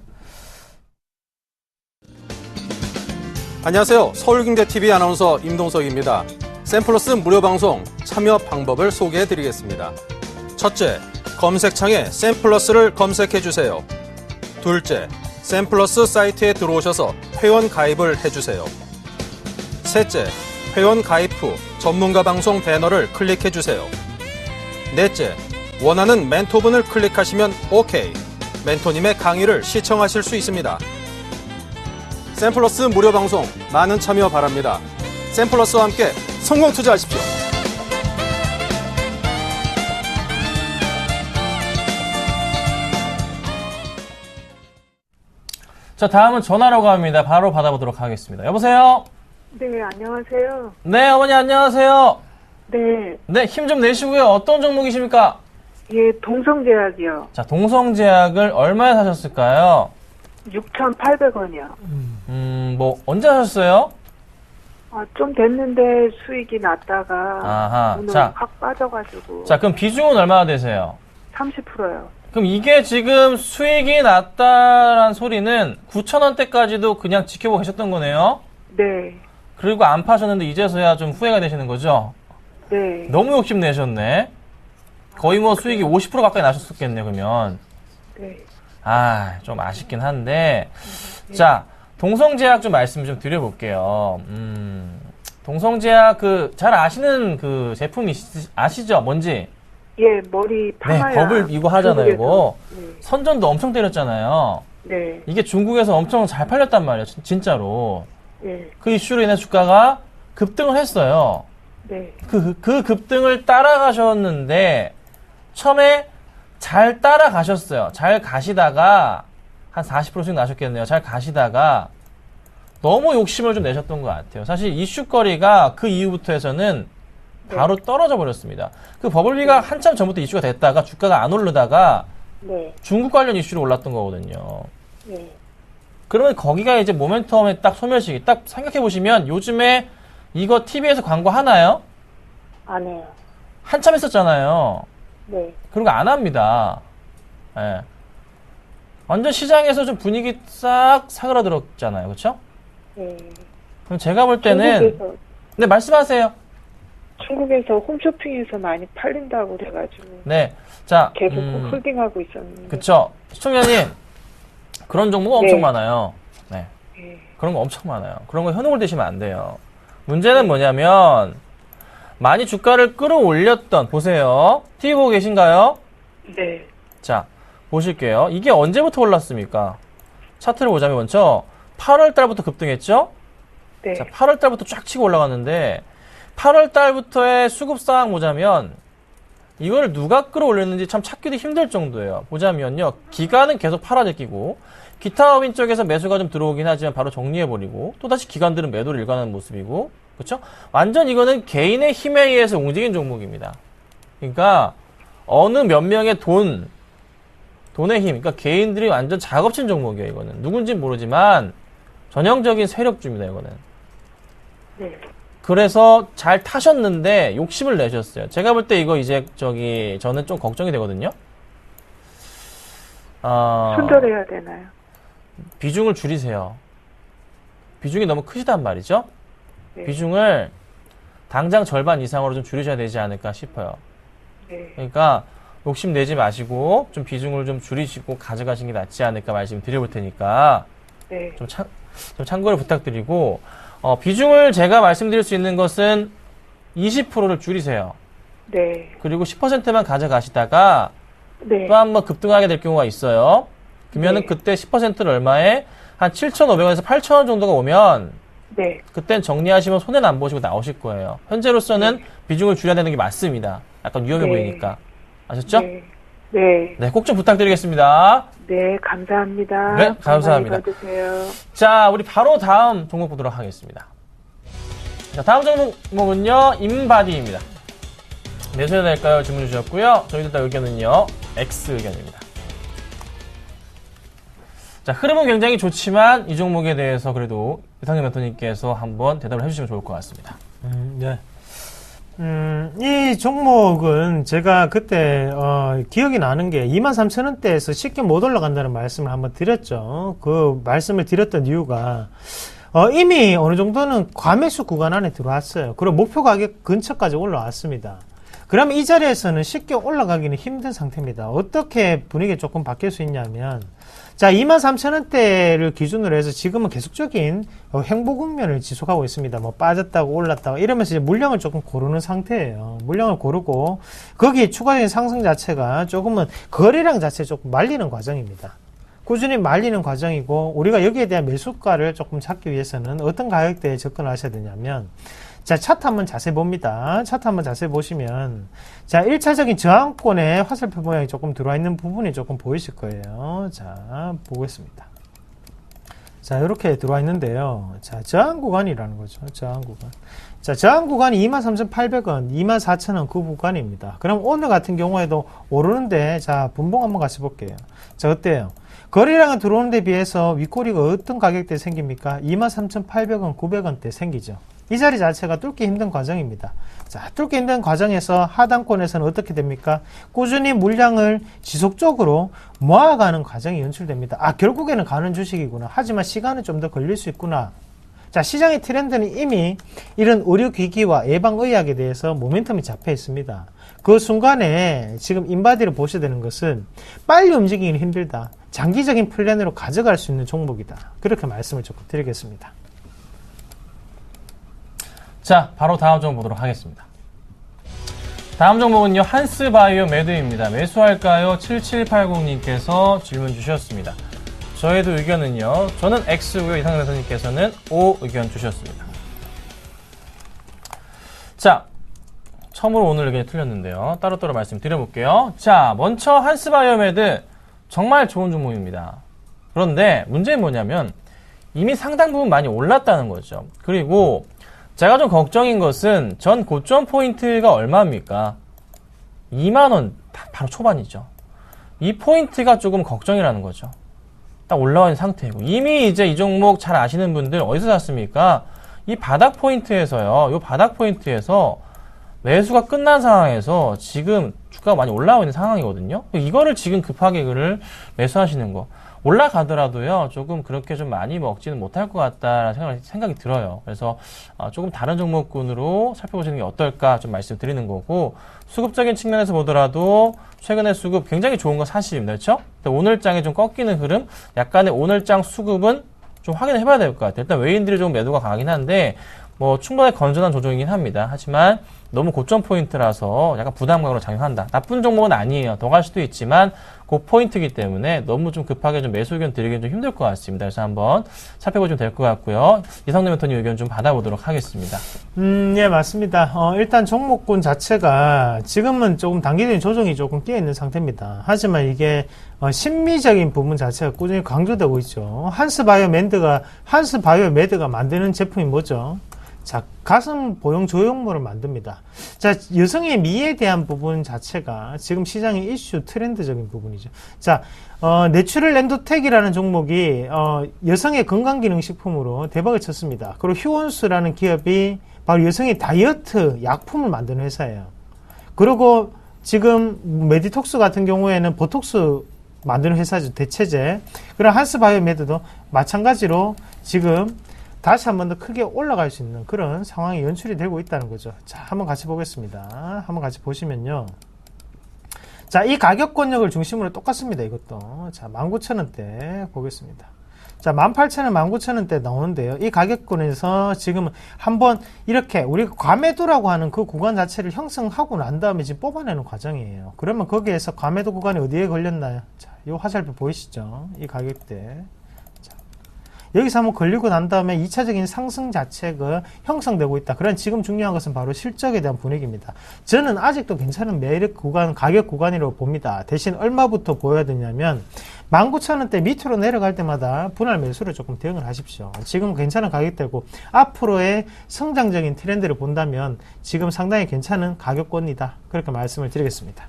안녕하세요. 서울경제TV 아나운서 임동석입니다. 샘플러스 무료 방송 참여 방법을 소개해드리겠습니다. 첫째, 검색창에 샘플러스를 검색해주세요. 둘째, 샘플러스 사이트에 들어오셔서 회원 가입을 해주세요. 셋째, 회원 가입 후 전문가 방송 배너를 클릭해 주세요. 넷째, 원하는 멘토분을 클릭하시면 OK. 멘토님의 강의를 시청하실 수 있습니다. 샘플러스 무료 방송 많은 참여 바랍니다. 샘플러스와 함께 성공 투자하십시오. 자, 다음은 전화로 갑니다. 바로 받아보도록 하겠습니다. 여보세요? 네, 안녕하세요. 네, 어머니 안녕하세요. 네, 네, 힘 좀 내시고요. 어떤 종목이십니까? 예, 동성제약이요. 자, 동성제약을 얼마에 사셨을까요? 6,800원이요. 뭐, 언제 사셨어요? 좀 됐는데 수익이 났다가 아하, 오늘 자. 확 빠져가지고 자, 그럼 비중은 얼마나 되세요? 30%요. 그럼 이게 지금 수익이 났다란 소리는 9,000원대까지도 그냥 지켜보고 계셨던 거네요? 네, 그리고 안 파셨는데 이제서야 좀 후회가 되시는 거죠? 네, 너무 욕심내셨네? 거의 뭐 수익이 50% 가까이 나셨었겠네요, 그러면. 네. 좀 아쉽긴 한데. 자, 동성제약 좀 말씀 좀 드려볼게요. 동성제약 잘 아시는 그 제품 아시죠? 뭔지? 예, 머리 파마야. 네, 버블 이거 하잖아요, 이거. 중국에서. 선전도 엄청 때렸잖아요. 네, 이게 중국에서 엄청 잘 팔렸단 말이에요, 진짜로. 네, 그 이슈로 인해 주가가 급등을 했어요. 네, 그 급등을 따라가셨는데, 처음에 잘 따라가셨어요. 잘 가시다가, 한 40%씩 나셨겠네요. 잘 가시다가, 너무 욕심을 좀 내셨던 것 같아요. 사실 이슈거리가 그 이후부터 해서는 바로 떨어져 버렸습니다. 그 버블비가 한참 전부터 이슈가 됐다가 주가가 안 오르다가 네, 중국 관련 이슈로 올랐던 거거든요. 네. 그러면 거기가 이제 모멘텀의 딱 소멸시기. 딱 생각해 보시면 요즘에 이거 TV에서 광고 하나요? 안 해요. 한참 했었잖아요. 네, 그런 거 안 합니다. 예. 완전 시장에서 좀 분위기 싹 사그라들었잖아요. 그렇죠? 네. 그럼 제가 볼 때는 네, 말씀하세요. 중국에서 홈쇼핑에서 많이 팔린다고 그래가지고 네. 자, 계속 홀딩하고 있었는데. 그쵸. 시청자님, 그런 종목 엄청 네. 많아요. 네. 네, 그런 거 엄청 많아요. 그런 거 현혹을 되시면 안 돼요. 문제는 뭐냐면, 많이 주가를 끌어올렸던, 보세요. TV 보고 계신가요? 네, 자, 보실게요. 이게 언제부터 올랐습니까? 차트를 보자면 먼저, 8월 달부터 급등했죠? 네, 자, 8월 달부터 쫙 치고 올라갔는데, 8월 달부터의 수급 상황 보자면, 이걸 누가 끌어올렸는지 참 찾기도 힘들 정도예요. 보자면요. 기관은 계속 팔아제끼고, 기타 업인 쪽에서 매수가 좀 들어오긴 하지만 바로 정리해버리고, 또다시 기관들은 매도를 일관하는 모습이고, 그쵸? 완전 이거는 개인의 힘에 의해서 움직인 종목입니다. 그러니까, 어느 몇 명의 돈의 힘, 그러니까 개인들이 완전 작업친 종목이에요, 이거는. 누군지는 모르지만, 전형적인 세력주입니다, 이거는. 네. 그래서 잘 타셨는데 욕심을 내셨어요. 제가 볼 때 이거 이제 저는 좀 걱정이 되거든요. 손절해야 되나요? 비중을 줄이세요. 비중이 너무 크시단 말이죠. 네. 비중을 당장 절반 이상으로 좀 줄이셔야 되지 않을까 싶어요. 네, 그러니까 욕심 내지 마시고 좀 비중을 좀 줄이시고 가져가시는 게 낫지 않을까 말씀드려볼 테니까 네, 좀 참고를 부탁드리고 비중을 제가 말씀드릴 수 있는 것은 20%를 줄이세요. 네, 그리고 10%만 가져가시다가 네, 또 한 번 급등하게 될 경우가 있어요. 그러면은 네. 그때 10%를 얼마에 한 7,500원에서 8,000원 정도가 오면 네, 그땐 정리하시면 손해는 안 보시고 나오실 거예요. 현재로서는 비중을 줄여야 되는 게 맞습니다. 약간 위험해 네. 보이니까. 아셨죠? 네, 네, 네, 꼭 좀 부탁드리겠습니다. 네, 감사합니다. 네, 감사합니다. 건강히 받으세요. 자, 우리 바로 다음 종목 보도록 하겠습니다. 자, 다음 종목은요, 인바디입니다. 매수해야 될까요? 질문 주셨고요. 저희들 다 의견은요, X 의견입니다. 자, 흐름은 굉장히 좋지만 이 종목에 대해서 그래도 이상현 멘토님께서 한번 대답을 해주시면 좋을 것 같습니다. 네. 이 종목은 제가 그때 기억이 나는 게 23,000원대에서 쉽게 못 올라간다는 말씀을 한번 드렸죠. 그 말씀을 드렸던 이유가 이미 어느 정도는 과매수 구간 안에 들어왔어요. 그리고 목표 가격 근처까지 올라왔습니다. 그러면 이 자리에서는 쉽게 올라가기는 힘든 상태입니다. 어떻게 분위기가 조금 바뀔 수 있냐면 자, 23,000원대를 기준으로 해서 지금은 계속적인 횡보 국면을 지속하고 있습니다. 뭐 빠졌다고 올랐다고 이러면서 이제 물량을 조금 고르는 상태예요. 물량을 고르고 거기에 추가적인 상승 자체가 조금은 거래량 자체 조금 말리는 과정입니다. 꾸준히 말리는 과정이고 우리가 여기에 대한 매수가를 조금 잡기 위해서는 어떤 가격대에 접근하셔야 되냐면 자, 차트 한번 자세히 봅니다. 차트 한번 자세히 보시면 자, 1차적인 저항권에 화살표 모양이 조금 들어와 있는 부분이 조금 보이실 거예요. 자, 보겠습니다. 자, 이렇게 들어와 있는데요. 자, 저항 구간이라는 거죠. 저항 구간. 자, 저항 구간이 23,800원, 24,000원 그 구간입니다. 그럼 오늘 같은 경우에도 오르는데 자, 분봉 한번 같이 볼게요. 자, 어때요? 거래량은 들어오는 데 비해서 윗꼬리가 어떤 가격대에 생깁니까? 23,800원, 900원대 생기죠. 이 자리 자체가 뚫기 힘든 과정입니다. 자, 뚫기 힘든 과정에서 하단권에서는 어떻게 됩니까? 꾸준히 물량을 지속적으로 모아가는 과정이 연출됩니다. 아, 결국에는 가는 주식이구나. 하지만 시간은 좀 더 걸릴 수 있구나. 자, 시장의 트렌드는 이미 이런 의료기기와 예방의학에 대해서 모멘텀이 잡혀 있습니다. 그 순간에 지금 인바디를 보셔야 되는 것은 빨리 움직이기는 힘들다. 장기적인 플랜으로 가져갈 수 있는 종목이다. 그렇게 말씀을 조금 드리겠습니다. 자, 바로 다음 종목 보도록 하겠습니다. 다음 종목은요, 한스바이오 매드입니다. 매수할까요? 7780님께서 질문 주셨습니다. 저희도 의견은요, 저는 X고요, 이상현 선생님께서는 O 의견 주셨습니다. 자, 처음으로 오늘 의견이 틀렸는데요. 따로따로 말씀드려볼게요. 자, 먼저 한스바이오 매드 정말 좋은 종목입니다. 그런데 문제는 뭐냐면 이미 상당 부분 많이 올랐다는 거죠. 그리고 제가 좀 걱정인 것은 전 고점 포인트가 얼마입니까? 2만원 바로 초반이죠. 이 포인트가 조금 걱정이라는 거죠. 딱 올라와 있는 상태이고 이미 이제 이 종목 잘 아시는 분들 어디서 샀습니까? 이 바닥 포인트에서요. 이 바닥 포인트에서 매수가 끝난 상황에서 지금 주가가 많이 올라오고 있는 상황이거든요. 이거를 지금 급하게 그를 매수하시는 거. 올라가더라도요, 조금 그렇게 좀 많이 먹지는 못할 것 같다라는 생각이 들어요. 그래서 조금 다른 종목군으로 살펴보시는 게 어떨까 좀 말씀드리는 거고, 수급적인 측면에서 보더라도 최근에 수급 굉장히 좋은 건 사실입니다. 그렇죠? 오늘장에 좀 꺾이는 흐름, 약간의 오늘장 수급은 좀 확인을 해봐야 될 것 같아요. 일단 외인들이 좀 매도가 강하긴 한데 뭐 충분히 건전한 조정이긴 합니다. 하지만 너무 고점 포인트라서 약간 부담감으로 작용한다. 나쁜 종목은 아니에요. 더 갈 수도 있지만 그 포인트이기 때문에 너무 좀 급하게 좀 매수 의견 드리기는 좀 힘들 것 같습니다. 그래서 한번 살펴보시면 될 것 같고요. 이성남 멘토님 의견 좀 받아보도록 하겠습니다. 예, 맞습니다. 일단 종목군 자체가 지금은 조금 단기적인 조정이 조금 끼어있는 상태입니다. 하지만 이게 심미적인 부분 자체가 꾸준히 강조되고 있죠. 한스바이오 매드가 만드는 제품이 뭐죠? 자, 가슴 보형 조형물을 만듭니다. 자, 여성의 미에 대한 부분 자체가 지금 시장의 이슈 트렌드적인 부분이죠. 자, 내추럴 엔도텍이라는 종목이 여성의 건강기능식품으로 대박을 쳤습니다. 그리고 휴원수라는 기업이 바로 여성의 다이어트 약품을 만드는 회사예요. 그리고 지금 메디톡스 같은 경우에는 보톡스 만드는 회사죠. 대체제. 그럼 한스바이오매드도 마찬가지로 지금 다시 한 번 더 크게 올라갈 수 있는 그런 상황이 연출이 되고 있다는 거죠. 자, 한번 같이 보겠습니다. 한번 같이 보시면요. 자, 이 가격권역을 중심으로 똑같습니다. 이것도. 자, 19,000원대 보겠습니다. 자, 18,000원, 19,000원대 나오는데요. 이 가격권에서 지금 한번 이렇게 우리가 과매도라고 하는 그 구간 자체를 형성하고 난 다음에 지금 뽑아내는 과정이에요. 그러면 거기에서 과매도 구간이 어디에 걸렸나요? 자, 이 화살표 보이시죠? 이 가격대. 여기서 한번 걸리고 난 다음에 2차적인 상승 자체가 형성되고 있다. 그런 지금 중요한 것은 바로 실적에 대한 분위기입니다. 저는 아직도 괜찮은 매력 구간, 가격 구간이라고 봅니다. 대신 얼마부터 보여야 되냐면 19,000원대 밑으로 내려갈 때마다 분할 매수를 조금 대응을 하십시오. 지금 괜찮은 가격대고 앞으로의 성장적인 트렌드를 본다면 지금 상당히 괜찮은 가격권이다. 그렇게 말씀을 드리겠습니다.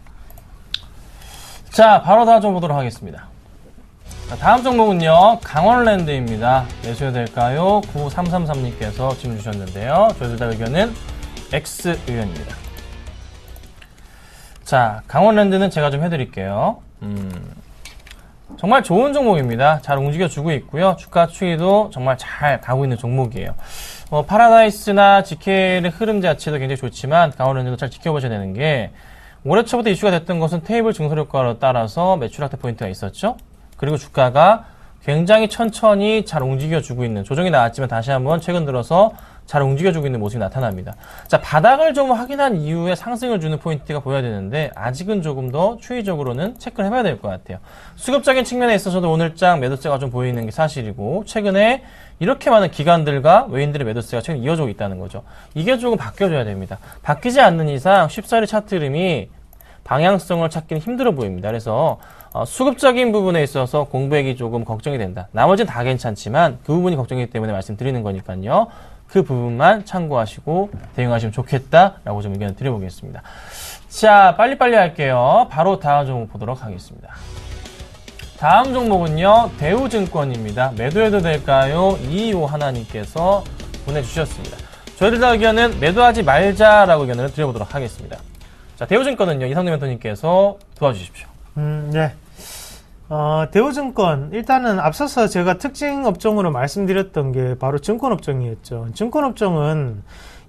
자, 바로 다음 종 보도록 하겠습니다. 자, 다음 종목은요, 강원랜드입니다. 매수해야 될까요? 9333님께서 질문 주셨는데요. 저희 둘 다 의견은 X 의견입니다. 자, 강원랜드는 제가 좀 해드릴게요. 정말 좋은 종목입니다. 잘 움직여주고 있고요. 주가 추이도 정말 잘 가고 있는 종목이에요. 파라다이스나 GK의 흐름 자체도 굉장히 좋지만 강원랜드도 잘 지켜보셔야 되는 게 올해 초부터 이슈가 됐던 것은 테이블 증설 효과로 따라서 매출 확대 포인트가 있었죠. 그리고 주가가 굉장히 천천히 잘 움직여주고 있는, 조정이 나왔지만 다시 한번 최근 들어서 잘 움직여주고 있는 모습이 나타납니다. 자, 바닥을 좀 확인한 이후에 상승을 주는 포인트가 보여야 되는데 아직은 조금 더 추이적으로는 체크를 해봐야 될 것 같아요. 수급적인 측면에 있어서도 오늘장 매도세가 좀 보이는 게 사실이고, 최근에 이렇게 많은 기관들과 외인들의 매도세가 최근 이어지고 있다는 거죠. 이게 조금 바뀌어줘야 됩니다. 바뀌지 않는 이상 쉽사리 차트 흐름이 방향성을 찾기는 힘들어 보입니다. 그래서 수급적인 부분에 있어서 공백이 조금 걱정이 된다. 나머지는 다 괜찮지만 그 부분이 걱정이기 때문에 말씀드리는 거니까요. 그 부분만 참고하시고 대응하시면 좋겠다라고 좀 의견을 드려보겠습니다. 자, 빨리빨리 할게요. 바로 다음 종목 보도록 하겠습니다. 다음 종목은요, 대우증권입니다. 매도해도 될까요? 225 하나님께서 보내주셨습니다. 저희들 다 의견은 매도하지 말자라고 의견을 드려보도록 하겠습니다. 자, 대우증권은요, 이상동 멘토님께서 도와주십시오. 네. 대우증권, 일단은 앞서서 제가 특징 업종으로 말씀드렸던 게 바로 증권업종이었죠. 증권업종은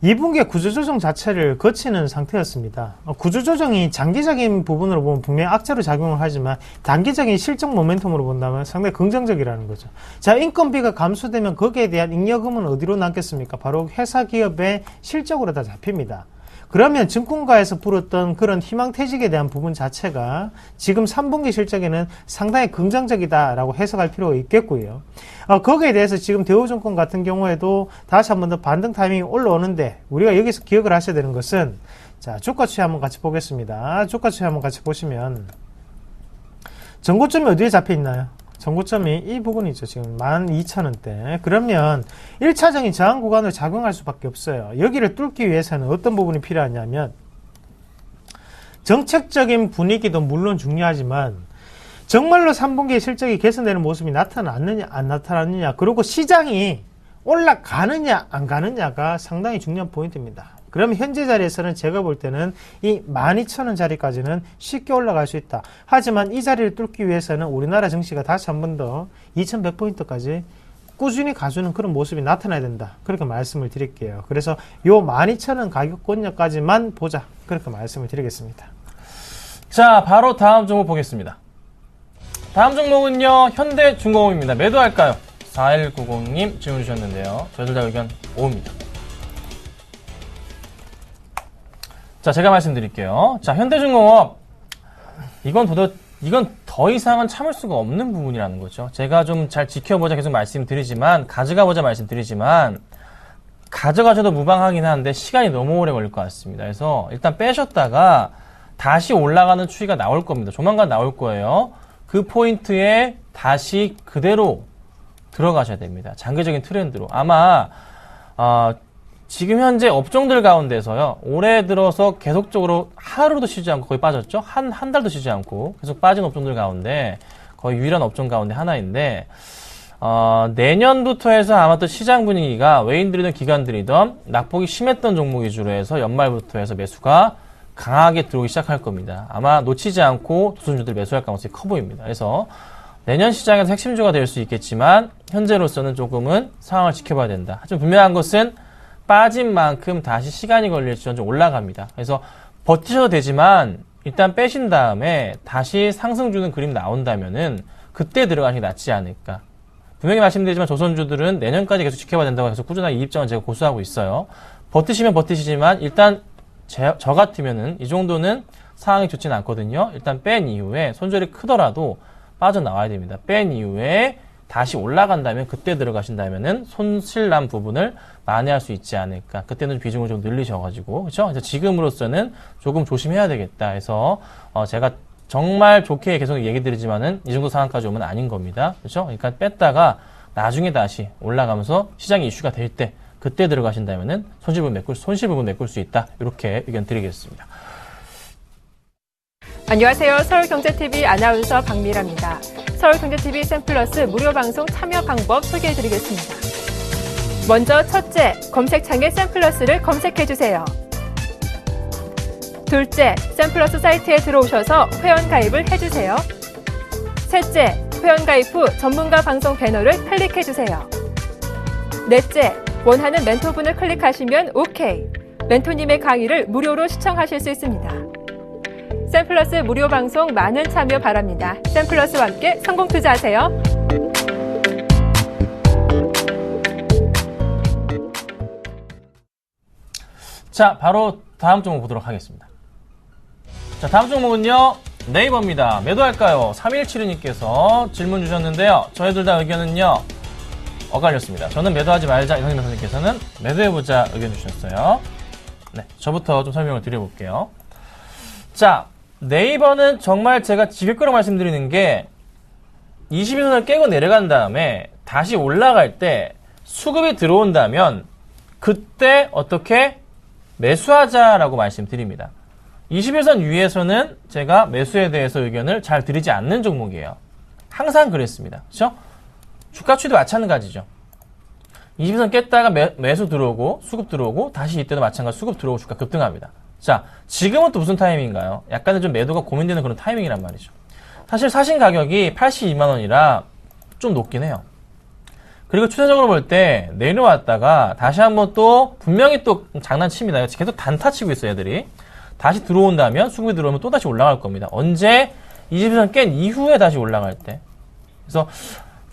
2분기에 구조조정 자체를 거치는 상태였습니다. 구조조정이 장기적인 부분으로 보면 분명히 악재로 작용을 하지만 단기적인 실적 모멘텀으로 본다면 상당히 긍정적이라는 거죠. 자, 인건비가 감소되면 거기에 대한 잉여금은 어디로 남겠습니까? 바로 회사 기업의 실적으로 다 잡힙니다. 그러면 증권가에서 불었던 그런 희망퇴직에 대한 부분 자체가 지금 3분기 실적에는 상당히 긍정적이다라고 해석할 필요가 있겠고요. 거기에 대해서 지금 대우증권 같은 경우에도 다시 한 번 더 반등 타이밍이 올라오는데 우리가 여기서 기억을 하셔야 되는 것은, 자, 주가 추이 한번 같이 보겠습니다. 주가 추이 한번 같이 보시면 전고점이 어디에 잡혀 있나요? 전고점이 이 부분이죠. 지금 12,000원대. 그러면 1차적인 저항 구간으로 작용할 수밖에 없어요. 여기를 뚫기 위해서는 어떤 부분이 필요하냐면 정책적인 분위기도 물론 중요하지만 정말로 3분기에 실적이 개선되는 모습이 나타났느냐 안 나타났느냐, 그리고 시장이 올라가느냐 안 가느냐가 상당히 중요한 포인트입니다. 그러면 현재 자리에서는 제가 볼 때는 이 12,000원 자리까지는 쉽게 올라갈 수 있다. 하지만 이 자리를 뚫기 위해서는 우리나라 증시가 다시 한 번 더 2100포인트까지 꾸준히 가주는 그런 모습이 나타나야 된다. 그렇게 말씀을 드릴게요. 그래서 요 12,000원 가격권역까지만 보자. 그렇게 말씀을 드리겠습니다. 자, 바로 다음 종목 보겠습니다. 다음 종목은요, 현대중공업입니다. 매도할까요? 4190님 질문 주셨는데요. 저희들 다 의견 5입니다. 자, 제가 말씀드릴게요. 자, 현대중공업, 이건 더 이상은 참을 수가 없는 부분이라는 거죠. 제가 좀 잘 지켜보자 계속 말씀드리지만, 가져가보자 말씀드리지만, 가져가셔도 무방하긴 한데 시간이 너무 오래 걸릴 것 같습니다. 그래서 일단 빼셨다가 다시 올라가는 추이가 나올 겁니다. 조만간 나올 거예요. 그 포인트에 다시 그대로 들어가셔야 됩니다. 장기적인 트렌드로. 아마 지금 현재 업종들 가운데서요, 올해 들어서 계속적으로 하루도 쉬지 않고 거의 빠졌죠? 한 달도 쉬지 않고 계속 빠진 업종들 가운데 거의 유일한 업종 가운데 하나인데, 내년부터 해서 아마 또 시장 분위기가 외인들이든 기관들이든 낙폭이 심했던 종목 위주로 해서 연말부터 해서 매수가 강하게 들어오기 시작할 겁니다. 아마 놓치지 않고 조선주들 매수할 가능성이 커 보입니다. 그래서 내년 시장에서 핵심주가 될 수 있겠지만 현재로서는 조금은 상황을 지켜봐야 된다. 하지만 분명한 것은 빠진 만큼 다시 시간이 걸릴지언정 좀 올라갑니다. 그래서 버티셔도 되지만 일단 빼신 다음에 다시 상승 주는 그림 나온다면은 그때 들어가는 게 낫지 않을까. 분명히 말씀드리지만 조선주들은 내년까지 계속 지켜봐야 된다고 해서 꾸준하게 이입장을 제가 고수하고 있어요. 버티시면 버티시지만 일단 저 같으면은 이 정도는 상황이 좋지는 않거든요. 일단 뺀 이후에 손절이 크더라도 빠져나와야 됩니다. 뺀 이후에 다시 올라간다면 그때 들어가신다면은 손실난 부분을 만회할 수 있지 않을까. 그때는 비중을 좀 늘리셔가지고, 그렇죠? 그래서 지금으로서는 조금 조심해야 되겠다 해서 제가 정말 좋게 계속 얘기 드리지만은 이 정도 상황까지 오면 아닌 겁니다. 그렇죠? 그러니까 뺐다가 나중에 다시 올라가면서 시장이 이슈가 될 때 그때 들어가신다면은 손실 부분 메꿀 수 있다. 이렇게 의견 드리겠습니다. 안녕하세요. 서울경제TV 아나운서 박미라입니다. 서울경제TV 샘플러스 무료 방송 참여 방법 소개해드리겠습니다. 먼저 첫째, 검색창에 샘플러스를 검색해주세요. 둘째, 샘플러스 사이트에 들어오셔서 회원 가입을 해주세요. 셋째, 회원 가입 후 전문가 방송 배너를 클릭해주세요. 넷째, 원하는 멘토분을 클릭하시면 OK. 멘토님의 강의를 무료로 시청하실 수 있습니다. 샘플러스 무료 방송 많은 참여 바랍니다. 샘플러스와 함께 성공 투자하세요. 자, 바로 다음 종목 보도록 하겠습니다. 자, 다음 종목은요, 네이버입니다. 매도할까요? 3172님께서 질문 주셨는데요. 저희들 다 의견은요, 엇갈렸습니다. 저는 매도하지 말자, 이성님 선생님께서는 매도해보자 의견 주셨어요. 네, 저부터 좀 설명을 드려볼게요. 자, 네이버는 정말 제가 지겹게로 말씀드리는 게 22선을 깨고 내려간 다음에 다시 올라갈 때 수급이 들어온다면 그때 어떻게 매수하자라고 말씀드립니다. 21선 위에서는 제가 매수에 대해서 의견을 잘 드리지 않는 종목이에요. 항상 그랬습니다. 그렇죠? 주가 추이도 마찬가지죠. 20선 깼다가 매수 들어오고 수급 들어오고 다시 이때도 마찬가지 수급 들어오고 주가 급등합니다. 자, 지금은 또 무슨 타이밍인가요? 약간은 좀 매도가 고민되는 그런 타이밍이란 말이죠. 사실 사신 가격이 82만 원이라 좀 높긴 해요. 그리고 추세적으로 볼 때 내려왔다가 다시 한번 또 분명히 또 장난칩니다. 계속 단타 치고 있어요, 애들이. 다시 들어온다면 수급이 들어오면 또 다시 올라갈 겁니다. 언제 20선 깬 이후에 다시 올라갈 때. 그래서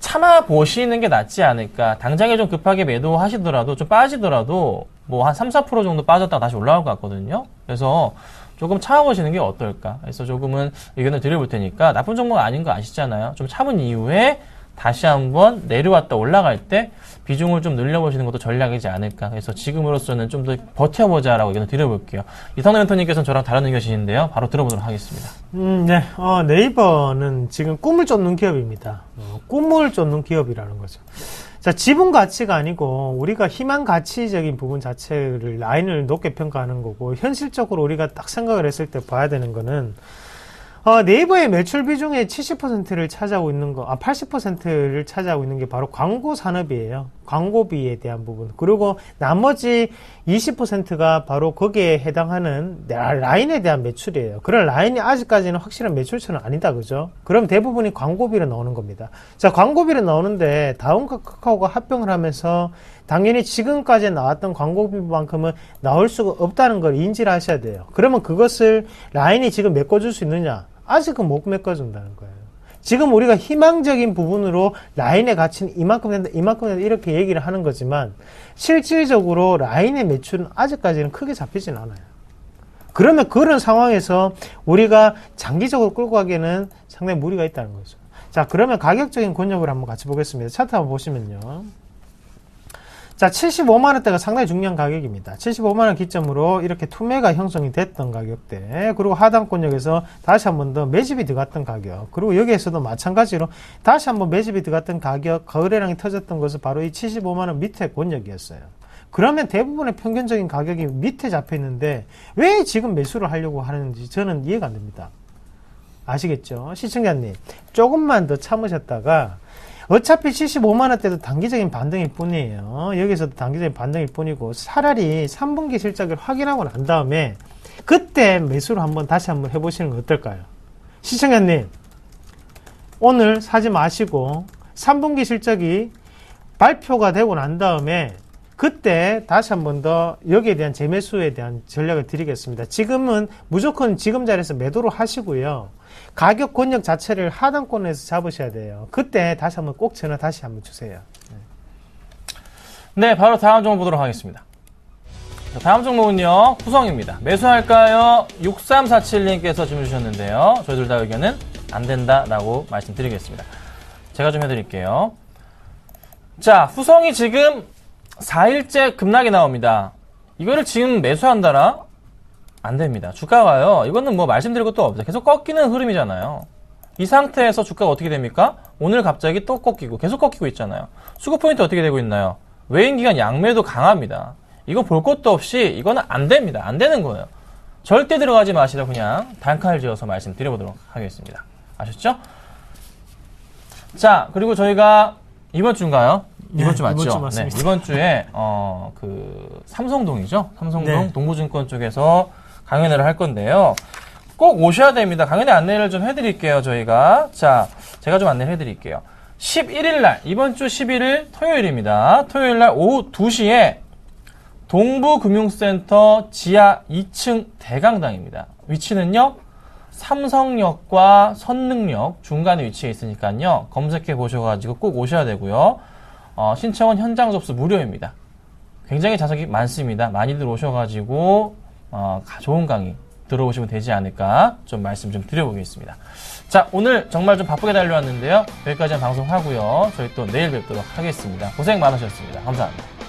참아보시는 게 낫지 않을까. 당장에 좀 급하게 매도하시더라도 좀 빠지더라도 뭐 한 3, 4% 정도 빠졌다가 다시 올라올 것 같거든요. 그래서 조금 참아보시는 게 어떨까. 그래서 조금은 의견을 드려볼 테니까 나쁜 종목 아닌 거 아시잖아요. 좀 참은 이후에 다시 한번 내려왔다 올라갈 때 비중을 좀 늘려보시는 것도 전략이지 않을까. 그래서 지금으로서는 좀 더 버텨보자라고 의견을 드려볼게요. 이성남 멘토님께서는 저랑 다른 의견이신데요. 바로 들어보도록 하겠습니다. 네. 네이버는 지금 꿈을 쫓는 기업입니다. 꿈을 쫓는 기업이라는 거죠. 자, 지분 가치가 아니고 우리가 희망 가치적인 부분 자체를 라인을 높게 평가하는 거고, 현실적으로 우리가 딱 생각을 했을 때 봐야 되는 거는 네이버의 매출 비중의 70%를 차지하고 있는 80%를 차지하고 있는 게 바로 광고 산업이에요. 광고비에 대한 부분. 그리고 나머지 20%가 바로 거기에 해당하는 라인에 대한 매출이에요. 그런 라인이 아직까지는 확실한 매출처는 아니다, 그죠? 그럼 대부분이 광고비로 나오는 겁니다. 자, 광고비로 나오는데 다음과 카카오가 합병을 하면서 당연히 지금까지 나왔던 광고비만큼은 나올 수가 없다는 걸 인지를 하셔야 돼요. 그러면 그것을 라인이 지금 메꿔줄 수 있느냐? 아직은 못 메꿔준다는 거예요. 지금 우리가 희망적인 부분으로 라인의 가치는 이만큼 된다, 이만큼 된다 이렇게 얘기를 하는 거지만 실질적으로 라인의 매출은 아직까지는 크게 잡히진 않아요. 그러면 그런 상황에서 우리가 장기적으로 끌고 가기에는 상당히 무리가 있다는 거죠. 자, 그러면 가격적인 권역을 한번 같이 보겠습니다. 차트 한번 보시면요. 자, 75만원대가 상당히 중요한 가격입니다. 75만원 기점으로 이렇게 투매가 형성이 됐던 가격대, 그리고 하단권역에서 다시 한 번 더 매집이 들어갔던 가격, 그리고 여기에서도 마찬가지로 다시 한번 매집이 들어갔던 가격, 거래량이 터졌던 것은 바로 이 75만원 밑에 권역이었어요. 그러면 대부분의 평균적인 가격이 밑에 잡혀 있는데 왜 지금 매수를 하려고 하는지 저는 이해가 안 됩니다. 아시겠죠? 시청자님, 조금만 더 참으셨다가 어차피 75만원대도 단기적인 반등일 뿐이에요. 여기서도 단기적인 반등일 뿐이고, 차라리 3분기 실적을 확인하고 난 다음에 그때 매수를 다시 한번 해보시는 건 어떨까요? 시청자님, 오늘 사지 마시고 3분기 실적이 발표가 되고 난 다음에 그때 다시 한번 더 여기에 대한 재매수에 대한 전략을 드리겠습니다. 지금은 무조건 지금 자리에서 매도를 하시고요. 가격 권역 자체를 하단권에서 잡으셔야 돼요. 그때 다시 한번 꼭 전화 다시 한번 주세요. 네, 바로 다음 종목 보도록 하겠습니다. 자, 다음 종목은요, 후성입니다. 매수할까요? 6347님께서 질문 주셨는데요. 저희들 다 의견은 안 된다라고 말씀드리겠습니다. 제가 좀 해드릴게요. 자, 후성이 지금 4일째 급락이 나옵니다. 이거를 지금 매수한다라? 안 됩니다. 주가가요, 이거는 뭐 말씀드릴 것도 없어요. 계속 꺾이는 흐름이잖아요. 이 상태에서 주가가 어떻게 됩니까? 오늘 갑자기 또 꺾이고 계속 꺾이고 있잖아요. 수급 포인트 어떻게 되고 있나요? 외인기관 양매도 강합니다. 이거 볼 것도 없이 이거는 안 됩니다. 안 되는 거예요. 절대 들어가지 마시라 그냥 단칼 지어서 말씀드려보도록 하겠습니다. 아셨죠? 자, 그리고 저희가 이번 주인가요? 이번 주 맞죠? 이번 주 맞습니다. 네, 이번 주에 삼성동이죠. 삼성동 네. 동부증권 쪽에서 강연회를 할 건데요. 꼭 오셔야 됩니다. 강연회 안내를 좀 해드릴게요, 저희가. 자, 제가 좀 안내를 해드릴게요. 11일날, 이번 주 11일 토요일입니다. 토요일날 오후 2시에 동부금융센터 지하 2층 대강당입니다. 위치는요, 삼성역과 선릉역 중간에 위치해 있으니까요. 검색해 보셔가지고 꼭 오셔야 되고요. 신청은 현장 접수 무료입니다. 굉장히 좌석이 많습니다. 많이들 오셔가지고 좋은 강의 들어오시면 되지 않을까 좀 말씀 좀 드려보겠습니다. 자, 오늘 정말 좀 바쁘게 달려왔는데요. 여기까지 방송하고요. 저희 또 내일 뵙도록 하겠습니다. 고생 많으셨습니다. 감사합니다.